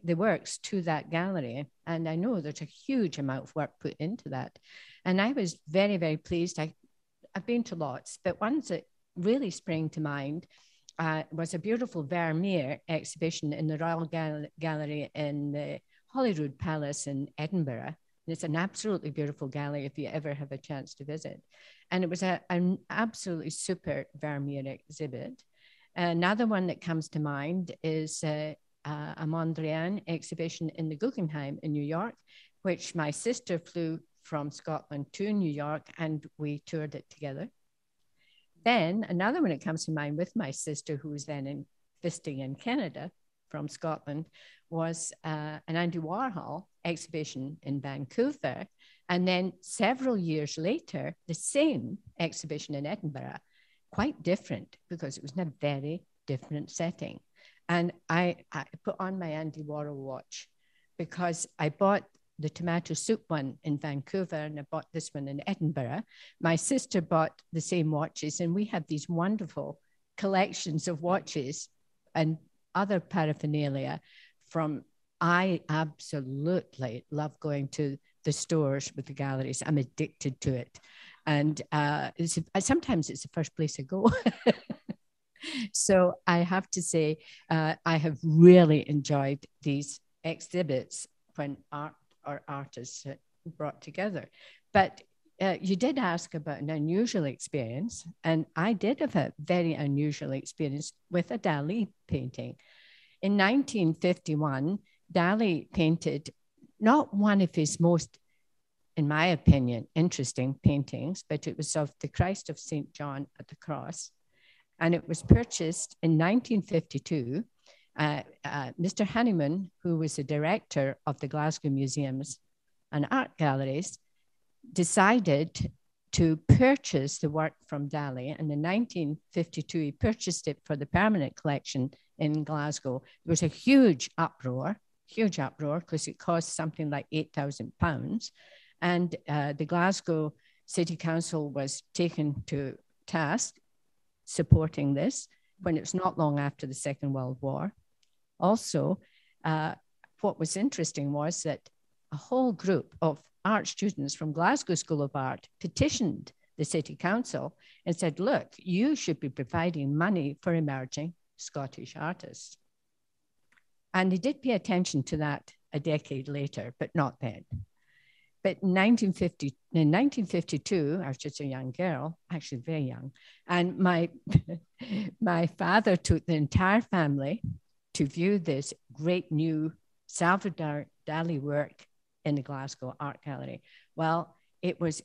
works to that gallery. And I know there's a huge amount of work put into that. And I was very, very pleased. I've been to lots, but ones that really spring to mind was a beautiful Vermeer exhibition in the Royal Gallery in the Holyrood Palace in Edinburgh. And it's an absolutely beautiful gallery if you ever have a chance to visit. And it was an absolutely super Vermeer exhibit. Another one that comes to mind is a Mondrian exhibition in the Guggenheim in New York, which my sister flew from Scotland to New York and we toured it together. Then another one that comes to mind with my sister, who was then visiting in Canada from Scotland, was an Andy Warhol exhibition in Vancouver. And then several years later, the same exhibition in Edinburgh, quite different because it was in a very different setting. And I put on my Andy Warhol watch because I bought the tomato soup one in Vancouver and I bought this one in Edinburgh. My sister bought the same watches and we have these wonderful collections of watches and other paraphernalia from, I absolutely love going to the stores with the galleries. I'm addicted to it. And sometimes it's the first place I go. So I have to say, I have really enjoyed these exhibits when art or artists brought together. But you did ask about an unusual experience, and I did have a very unusual experience with a Dali painting. In 1951, Dali painted not one of his most, in my opinion, interesting paintings, but it was of the Christ of St. John at the Cross. And it was purchased in 1952. Mr. Honeyman, who was the director of the Glasgow Museums and Art Galleries, decided to purchase the work from Dali. And in 1952, he purchased it for the permanent collection in Glasgow. There was a huge uproar, because it cost something like £8,000. And the Glasgow City Council was taken to task supporting this when it was not long after the Second World War. Also, what was interesting was that a whole group of art students from Glasgow School of Art petitioned the City Council and said, look, you should be providing money for emerging Scottish artists. And they did pay attention to that a decade later, but not then. But in 1952, I was just a young girl, actually very young, and my father took the entire family to view this great new Salvador Dali work in the Glasgow Art Gallery. Well, it was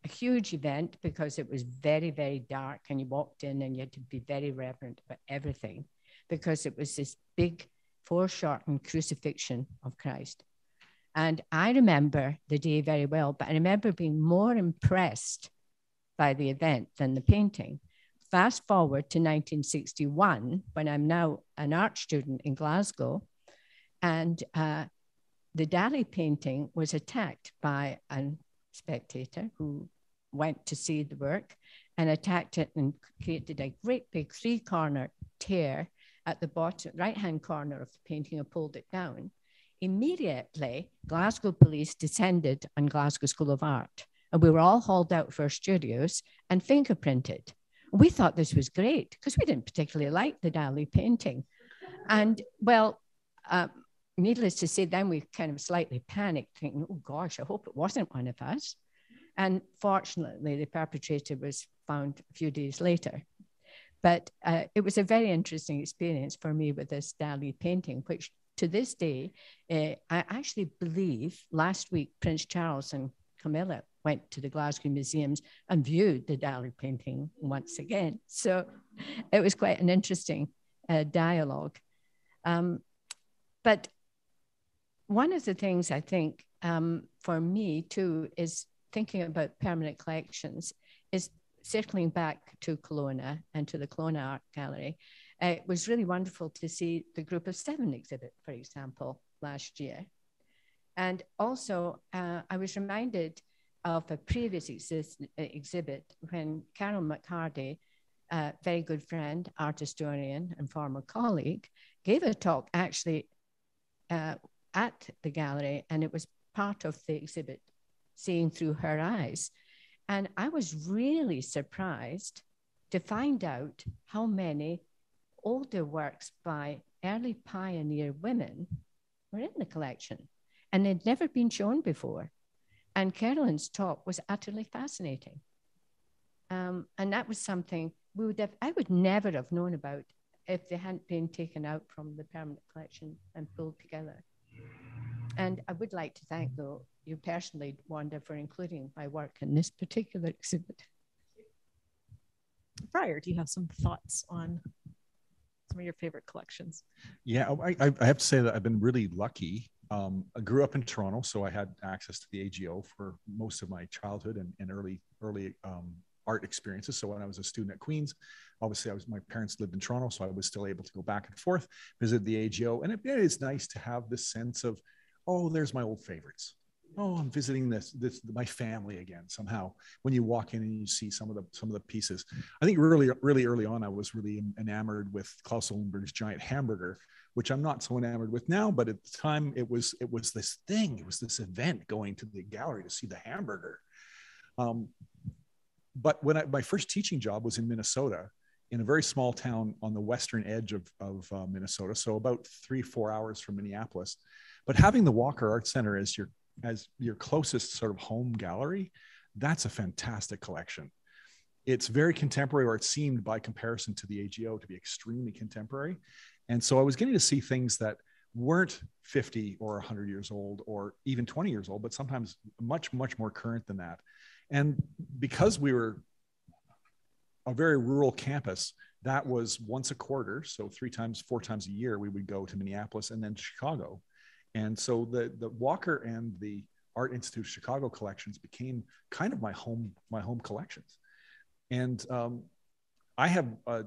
a huge event because it was very, very dark, and you walked in and you had to be very reverent about everything because it was this big foreshortened crucifixion of Christ. And I remember the day very well, but I remember being more impressed by the event than the painting. Fast forward to 1961, when I'm now an art student in Glasgow, and the Dali painting was attacked by a spectator who went to see the work and attacked it and created a great big three-corner tear at the bottom right-hand corner of the painting and pulled it down. Immediately, Glasgow police descended on Glasgow School of Art, and we were all hauled out for our studios and fingerprinted. We thought this was great because we didn't particularly like the Dali painting. And well, needless to say, then we kind of slightly panicked, thinking, oh gosh, I hope it wasn't one of us. And fortunately, the perpetrator was found a few days later. But it was a very interesting experience for me with this Dali painting, which to this day, I actually believe last week, Prince Charles and Camilla went to the Glasgow Museums and viewed the Dali painting once again. So it was quite an interesting dialogue. But one of the things I think for me too is thinking about permanent collections is circling back to Kelowna and to the Kelowna Art Gallery. It was really wonderful to see the Group of Seven exhibit, for example, last year. And also I was reminded of a previous exhibit when Carol McCarty, a very good friend, art historian and former colleague, gave a talk actually at the gallery, and it was part of the exhibit, Seeing Through Her Eyes. And I was really surprised to find out how many older works by early pioneer women were in the collection, and they'd never been shown before. And Carolyn's talk was utterly fascinating. And that was something I would never have known about if they hadn't been taken out from the permanent collection and pulled together. And I would like to thank, though, you personally, Wanda, for including my work in this particular exhibit. Briar, do you have some thoughts on some of your favorite collections? Yeah, I have to say that I've been really lucky. I grew up in Toronto, so I had access to the AGO for most of my childhood and early art experiences. So when I was a student at Queen's, obviously my parents lived in Toronto, so I was still able to go back and forth, visit the AGO. And it is nice to have this sense of, oh, there's my old favorites. Oh, I'm visiting my family again somehow. When you walk in and you see some of the pieces, I think really early on, I was really enamored with Klaus Ollenberg's giant hamburger, which I'm not so enamored with now. But at the time, it was this thing. It was this event going to the gallery to see the hamburger. But when my first teaching job was in Minnesota, in a very small town on the western edge of Minnesota, so about 3-4 hours from Minneapolis. But having the Walker Art Center as your closest sort of home gallery, that's a fantastic collection. It's very contemporary, or it seemed by comparison to the AGO to be extremely contemporary. And so I was getting to see things that weren't 50 or 100 years old or even 20 years old, but sometimes much, much more current than that. And because we were a very rural campus, that was once a quarter. So 4 times a year, we would go to Minneapolis and then Chicago. And so the Walker and the Art Institute of Chicago collections became kind of my home collections. And I have a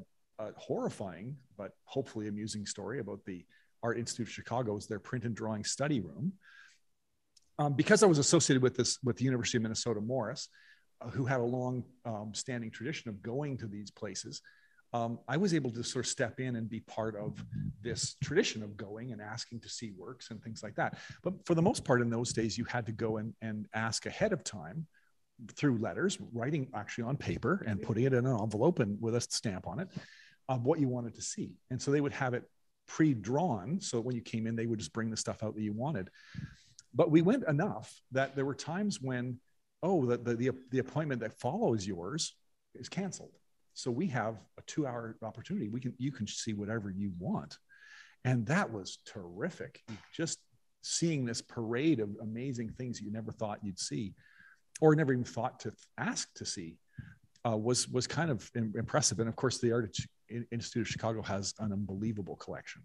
horrifying, but hopefully amusing story about the Art Institute of Chicago's, their print and drawing study room. Because I was associated with the University of Minnesota Morris, who had a long standing tradition of going to these places, I was able to sort of step in and be part of this tradition of going and asking to see works and things like that. But for the most part in those days, you had to go and ask ahead of time through letters, writing actually on paper and putting it in an envelope and with a stamp on it of what you wanted to see. And so they would have it pre-drawn. So when you came in, they would just bring the stuff out that you wanted. But we went enough that there were times when, the appointment that follows yours is canceled. So we have a 2-hour opportunity. You can see whatever you want. And that was terrific. Just seeing this parade of amazing things you never thought you'd see, or never even thought to ask to see, was kind of impressive. And of course, the Art Institute of Chicago has an unbelievable collection.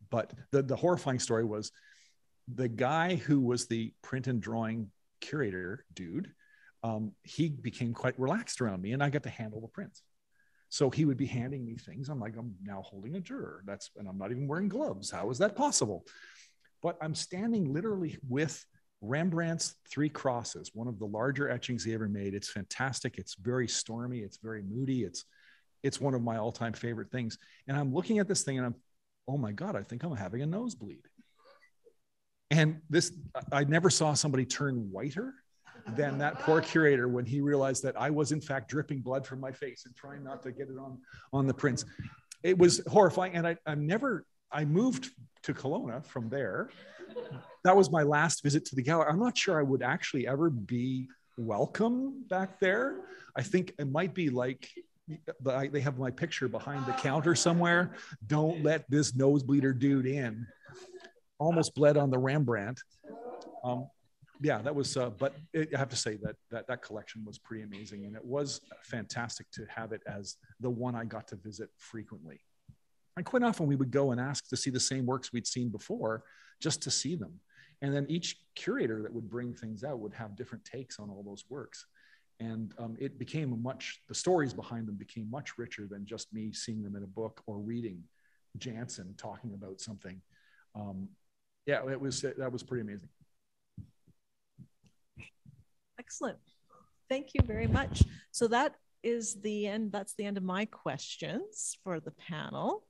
But the horrifying story was the guy who was the print and drawing curator dude, he became quite relaxed around me, and I got to handle the prints. So he would be handing me things. I'm like, I'm now holding a Dürer. And I'm not even wearing gloves. How is that possible? But I'm standing literally with Rembrandt's Three Crosses, one of the larger etchings he ever made. It's fantastic. It's very stormy. It's very moody. It's one of my all-time favorite things. And I'm looking at this thing and oh my God, I think I'm having a nosebleed. And I never saw somebody turn whiter than that poor curator when he realized that I was in fact dripping blood from my face and trying not to get it on the prints. It was horrifying. And I moved to Kelowna from there. That was my last visit to the gallery. I'm not sure I would actually ever be welcome back there. I think it might be like they have my picture behind the counter somewhere. Don't let this nosebleeder dude in. Almost bled on the Rembrandt. Yeah, that was, but I have to say that collection was pretty amazing, and it was fantastic to have it as the one I got to visit frequently. And quite often we would go and ask to see the same works we'd seen before, just to see them. And then each curator that would bring things out would have different takes on all those works. And it became the stories behind them became much richer than just me seeing them in a book or reading Jansen talking about something. Yeah, that was pretty amazing. Excellent. Thank you very much. So that is the end. That's the end of my questions for the panel.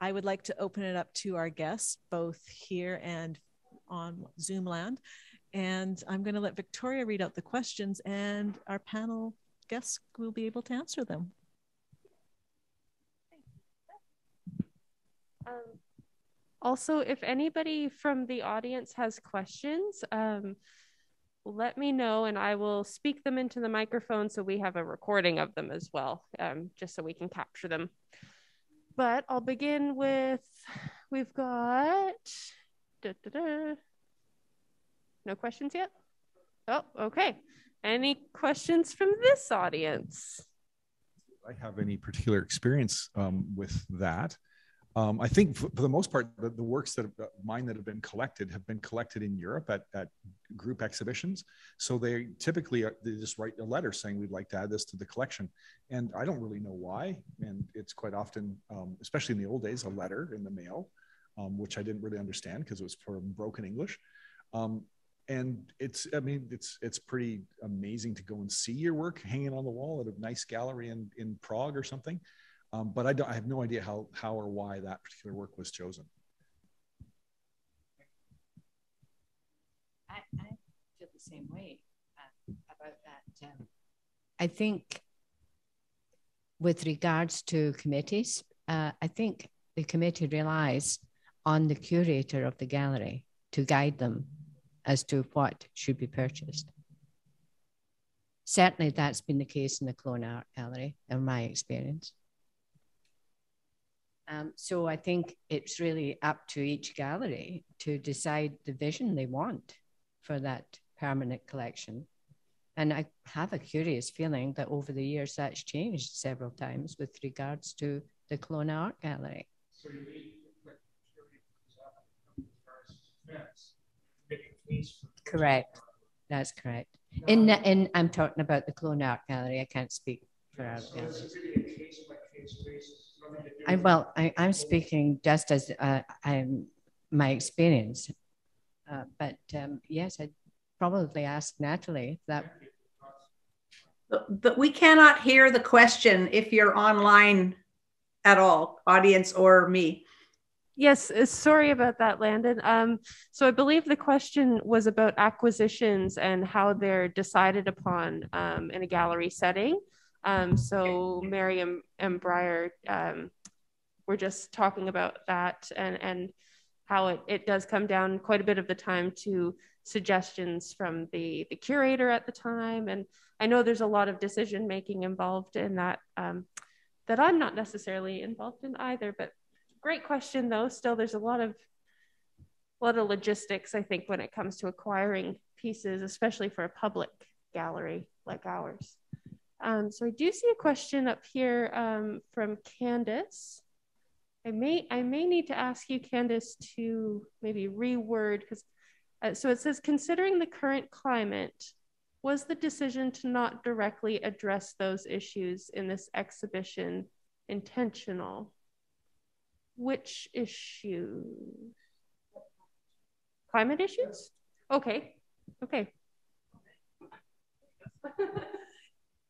I would like to open it up to our guests, both here and on Zoom land. And I'm going to let Victoria read out the questions, and our panel guests will be able to answer them. Also, if anybody from the audience has questions, let me know and I will speak them into the microphone so we have a recording of them as well, just so we can capture them. But I'll begin with, we've got, no questions yet? Oh, okay. Any questions from this audience? I have any particular experience with that. I think for the most part, the works that mine that have been collected in Europe at group exhibitions. So they typically they just write a letter saying we'd like to add this to the collection, and I don't really know why. And it's quite often, especially in the old days, a letter in the mail, which I didn't really understand because it was from broken English. And it's pretty amazing to go and see your work hanging on the wall at a nice gallery in Prague or something. But I have no idea how or why that particular work was chosen. I feel the same way about that. I think with regards to committees, I think the committee relies on the curator of the gallery to guide them as to what should be purchased. Certainly that's been the case in the Kelowna Art Gallery, in my experience. So I think it's really up to each gallery to decide the vision they want for that permanent collection. And I have a curious feeling that over the years that's changed several times with regards to the Kelowna Art Gallery. So you mean correct. That's correct. I'm talking about the Kelowna Art Gallery. I can't speak for Art Gallery. I'm speaking just as my experience, but yes, I'd probably ask Natalie that. But we cannot hear the question if you're online at all, audience or me. Yes, sorry about that, Landon. So I believe the question was about acquisitions and how they're decided upon in a gallery setting. So Mary and Briar were just talking about that and how it does come down quite a bit of the time to suggestions from the curator at the time. And I know there's a lot of decision making involved in that that I'm not necessarily involved in either, but great question though. Still, there's a lot of logistics, I think, when it comes to acquiring pieces, especially for a public gallery like ours. So I do see a question up here from Candace. I may need to ask you, Candace, to maybe reword, because so it says, considering the current climate, was the decision to not directly address those issues in this exhibition intentional? Which issue? Climate issues? Okay.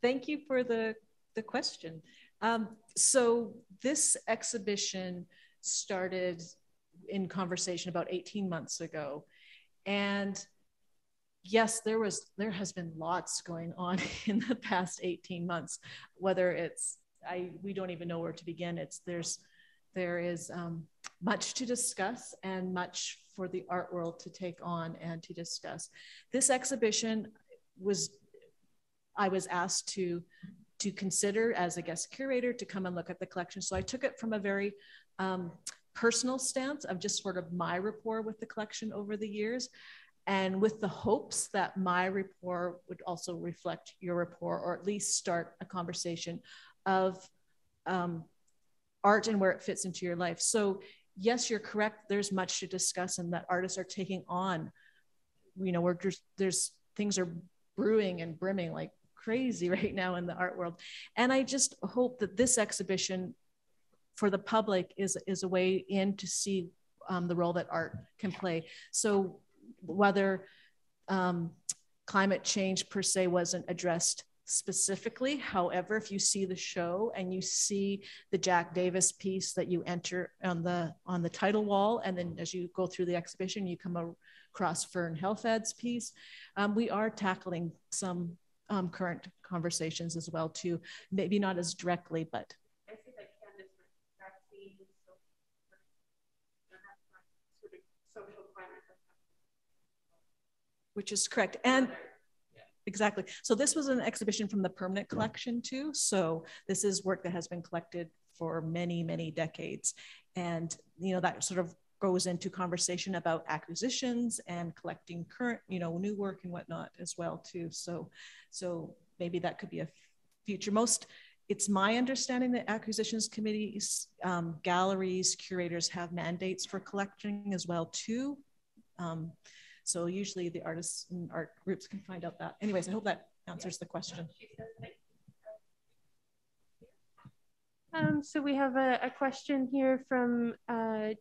Thank you for the question. So this exhibition started in conversation about 18 months ago. And yes, there has been lots going on in the past 18 months, whether it's, we don't even know where to begin. There is much to discuss and much for the art world to take on and to discuss. This exhibition I was asked to to consider as a guest curator to come and look at the collection. So I took it from a very personal stance of just sort of my rapport with the collection over the years, and with the hopes that my rapport would also reflect your rapport, or at least start a conversation of art and where it fits into your life. So yes, you're correct. There's much to discuss, and that artists are taking on, you know, there's things are brewing and brimming like crazy right now in the art world. And I just hope that this exhibition for the public is a way in to see the role that art can play. So whether climate change per se wasn't addressed specifically, however, if you see the show and you see the Jack Davis piece that you enter on the title wall, and then as you go through the exhibition, you come across Fern Helfad's piece, we are tackling some current conversations as well too, maybe not as directly, but. Which is correct. And exactly. So this was an exhibition from the permanent collection too. So this is work that has been collected for many, many decades. And, you know, that sort of goes into conversation about acquisitions and collecting current, you know, new work and whatnot as well too. So maybe that could be a future. It's my understanding that acquisitions committees, galleries, curators have mandates for collecting as well too. So usually the artists and art groups can find out that. Anyways, I hope that answers the question. So we have a question here from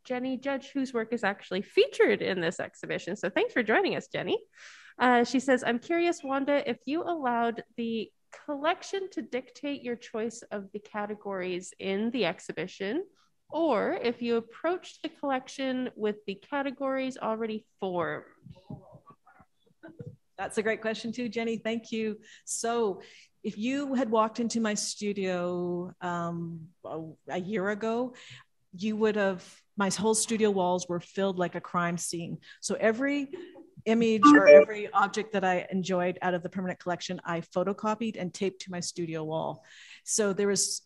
Jenny Judge, whose work is actually featured in this exhibition. So thanks for joining us, Jenny. She says, I'm curious, Wanda, if you allowed the collection to dictate your choice of the categories in the exhibition, or if you approached the collection with the categories already formed? That's a great question too, Jenny. Thank you. So if you had walked into my studio a year ago, you would have, my whole studio walls were filled like a crime scene. So every image or every object that I enjoyed out of the permanent collection, I photocopied and taped to my studio wall. So there was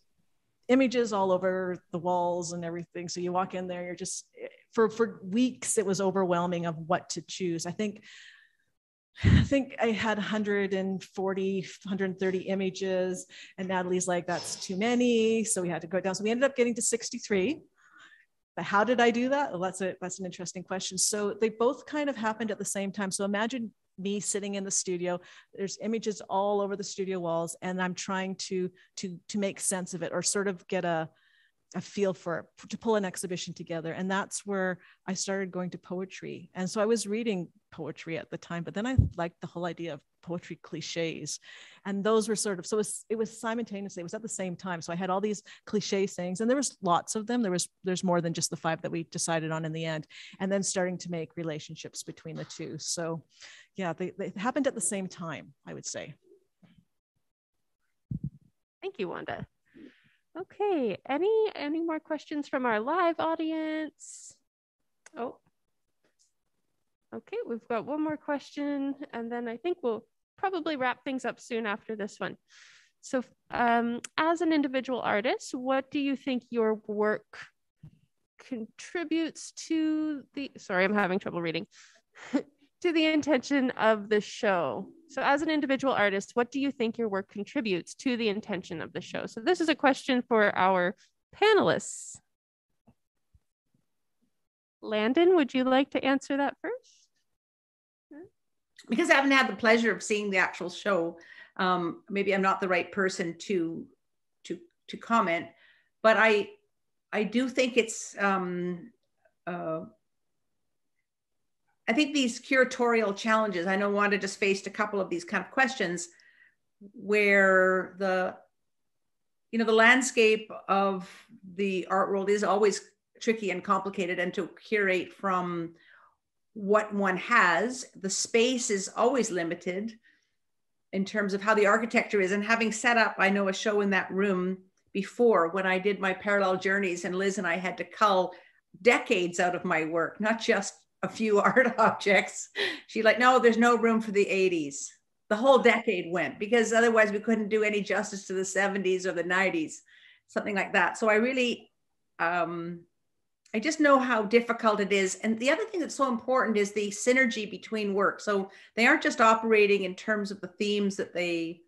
images all over the walls and everything. So you walk in there, you're just, for weeks, it was overwhelming of what to choose. I think I had 140, 130 images, and Natalie's like, that's too many. So we had to go down. So we ended up getting to 63. But how did I do that? Well, that's an interesting question. So they both kind of happened at the same time. So imagine me sitting in the studio, there's images all over the studio walls, and I'm trying to make sense of it, or sort of get a feel for it, to pull an exhibition together. And that's where I started going to poetry. And so I was reading poetry at the time, but then I liked the whole idea of poetry cliches. And those were sort of, so it was simultaneously, it was at the same time. So I had all these cliche sayings, and there was lots of them. There's more than just the 5 that we decided on in the end, and then starting to make relationships between the two. So yeah, they happened at the same time, I would say. Thank you, Wanda. Okay, any more questions from our live audience? Oh, okay, we've got one more question, and then I think we'll probably wrap things up soon after this one. So as an individual artist, what do you think your work contributes to the, sorry, I'm having trouble reading, to the intention of the show? So as an individual artist, what do you think your work contributes to the intention of the show? So this is a question for our panelists. Landon, would you like to answer that first? Because I haven't had the pleasure of seeing the actual show, maybe I'm not the right person to comment, but I do think it's, I think these curatorial challenges, I know Wanda just faced a couple of these kind of questions where the landscape of the art world is always tricky and complicated, and to curate from what one has, the space is always limited in terms of how the architecture is. And having set up, I know, a show in that room before, when I did my parallel journeys, and Liz and I had to cull decades out of my work, not just a few art objects. She like, no, there's no room for the 80s. the whole decade went, because otherwise we couldn't do any justice to the 70s or the 90s, something like that. So I really, I just know how difficult it is. And the other thing that's so important is the synergy between work. So they aren't just operating in terms of the themes that they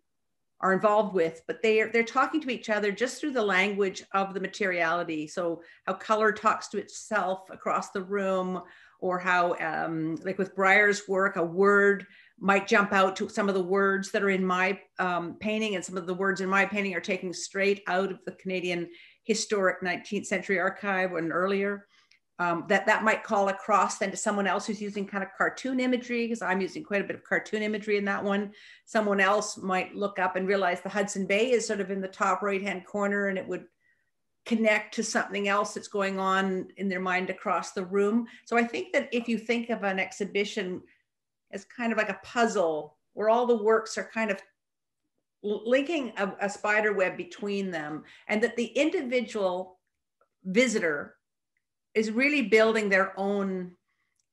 are involved with, but they're talking to each other just through the language of the materiality. So how color talks to itself across the room, or how, like with Briar's work, a word might jump out to some of the words that are in my painting, and some of the words in my painting are taken straight out of the Canadian Historic 19th Century Archive and earlier. That might call across then to someone else who's using kind of cartoon imagery, because I'm using quite a bit of cartoon imagery in that one. Someone else might look up and realize the Hudson Bay is sort of in the top right-hand corner, and it would connect to something else that's going on in their mind across the room. So I think that if you think of an exhibition as kind of like a puzzle, where all the works are kind of linking a spider web between them, and that the individual visitor is really building their own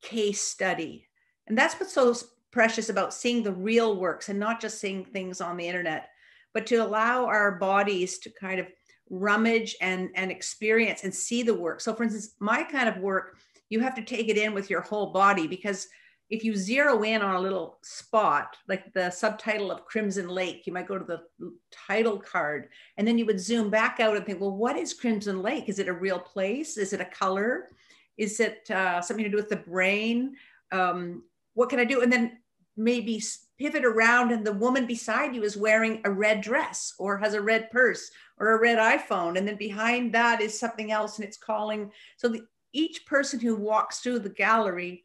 case study. And that's what's so precious about seeing the real works and not just seeing things on the internet, but to allow our bodies to kind of rummage and experience and see the work. So for instance, my kind of work, you have to take it in with your whole body, because if you zero in on a little spot, like the subtitle of Crimson Lake, you might go to the title card, and then you would zoom back out and think, well, what is Crimson Lake? Is it a real place? Is it a color? Is it something to do with the brain? What can I do? And then maybe pivot around, and the woman beside you is wearing a red dress, or has a red purse, or a red iPhone. And then behind that is something else, and it's calling. So each person who walks through the gallery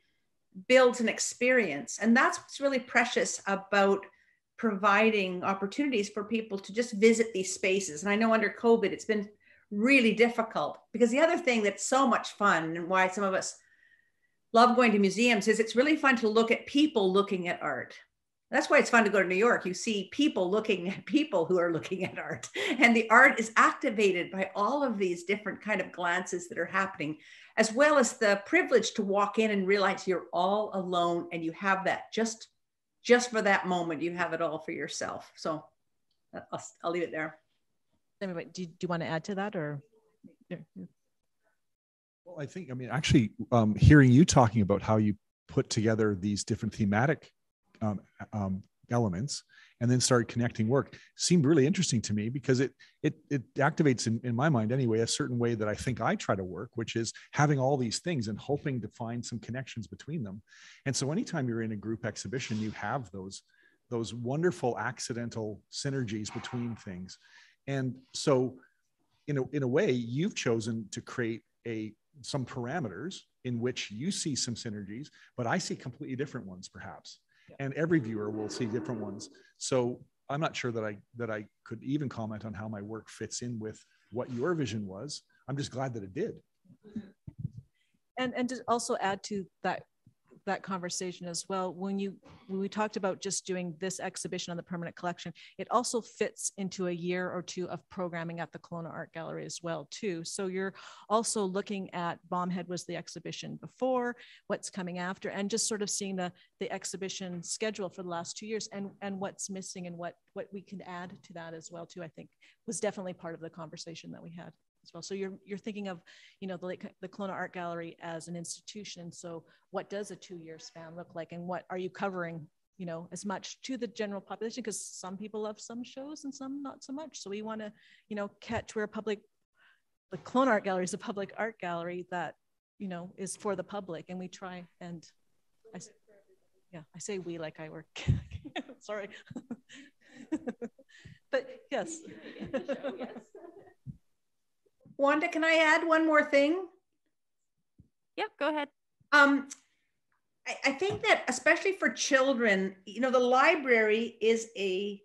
builds an experience. And that's what's really precious about providing opportunities for people to just visit these spaces. And I know under COVID, it's been really difficult, because the other thing that's so much fun, and why some of us love going to museums, is it's really fun to look at people looking at art. That's why it's fun to go to New York. You see people looking at people who are looking at art, and the art is activated by all of these different kind of glances that are happening, as well as the privilege to walk in and realize you're all alone, and you have that just for that moment, you have it all for yourself. So I'll leave it there. Anyway, do you want to add to that, or? Well, I think, I mean, actually hearing you talking about how you put together these different thematic elements and then started connecting work seemed really interesting to me, because it activates in my mind anyway, a certain way that I think I try to work, which is having all these things and hoping to find some connections between them. And so anytime you're in a group exhibition, you have those wonderful accidental synergies between things. And so in a way, you've chosen to create some parameters in which you see some synergies, but I see completely different ones perhaps. And every viewer will see different ones. So I'm not sure that I could even comment on how my work fits in with what your vision was. I'm just glad that it did. And to also add to that conversation as well, when we talked about just doing this exhibition on the permanent collection, it also fits into a year or two of programming at the Kelowna Art Gallery as well too. So you're also looking at Bombhead was the exhibition before, what's coming after, and just sort of seeing the exhibition schedule for the last 2 years, and what's missing, and what we can add to that as well too, I think was definitely part of the conversation that we had as well. So you're thinking of, the Kelowna Art Gallery as an institution. So what does a 2-year span look like, and what are you covering, as much to the general population? Because some people love some shows and some not so much. So we want to, catch where the Kelowna Art Gallery is a public art gallery that, is for the public. And we try, and I say we like I work, sorry. But yes. Wanda, can I add one more thing? Yep, go ahead. I think that especially for children, the library is a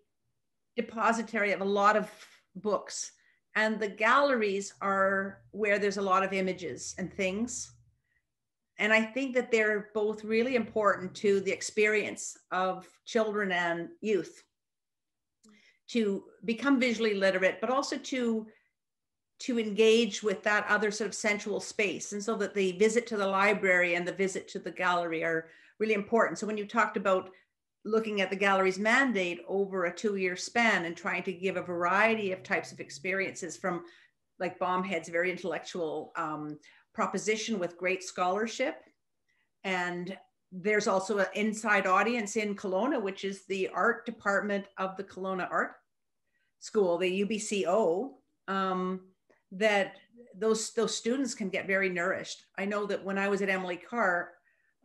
depository of a lot of books, and the galleries are where there's a lot of images and things. And I think that they're both really important to the experience of children and youth to become visually literate, but also to engage with that other sort of sensual space. And so that the visit to the library and the visit to the gallery are really important. So when you talked about looking at the gallery's mandate over a 2-year span and trying to give a variety of types of experiences, from like Baumhead's very intellectual proposition with great scholarship. And there's also an inside audience in Kelowna, which is the art department of the Kelowna Art School, the UBCO, that those students can get very nourished. I know that when I was at Emily Carr,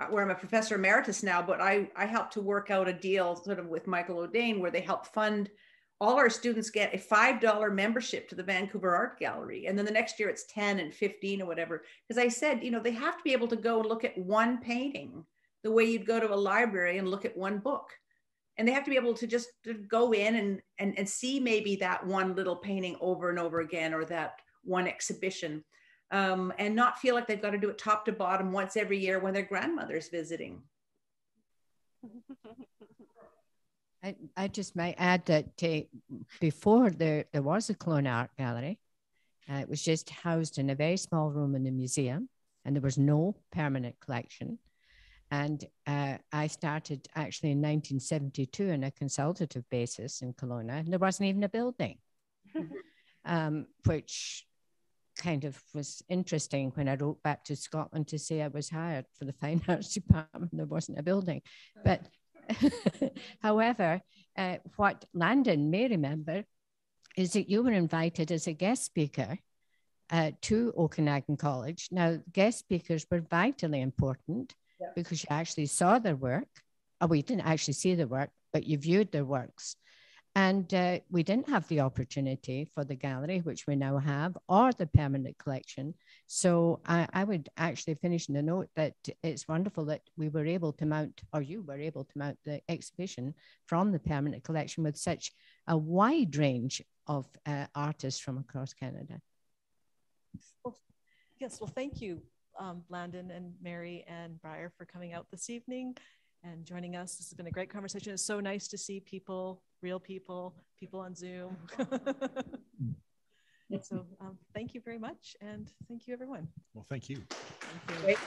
where I'm a professor emeritus now, but I helped to work out a deal sort of with Michael O'Dane where they help fund all our students get a $5 membership to the Vancouver Art Gallery. And then the next year it's 10 and 15 or whatever. Because I said, you know, they have to be able to go and look at one painting the way you'd go to a library and look at one book. And they have to be able to just go in and see maybe that one little painting over and over again, or that one exhibition. And not feel like they've got to do it top to bottom once every year when their grandmother's visiting. I just might add that before there was a Kelowna Art Gallery. It was just housed in a very small room in the museum, and there was no permanent collection. And I started actually in 1972 on a consultative basis in Kelowna, and there wasn't even a building, which kind of was interesting when I wrote back to Scotland to say I was hired for the Fine Arts Department. There wasn't a building. But however, what Landon may remember is that you were invited as a guest speaker to Okanagan College. Now, guest speakers were vitally important because you actually saw their work. Oh, we didn't actually see their work, but you viewed their works. And we didn't have the opportunity for the gallery, which we now have, or the permanent collection. So I would actually finish in the note that it's wonderful that we were able to mount, or you were able to mount, the exhibition from the permanent collection with such a wide range of artists from across Canada. Well, yes, well, thank you, Landon and Mary and Briar, for coming out this evening and joining us. This has been a great conversation. It's so nice to see people, real people, people on Zoom. So thank you very much. And thank you, everyone. Well, thank you. Thank you. Great.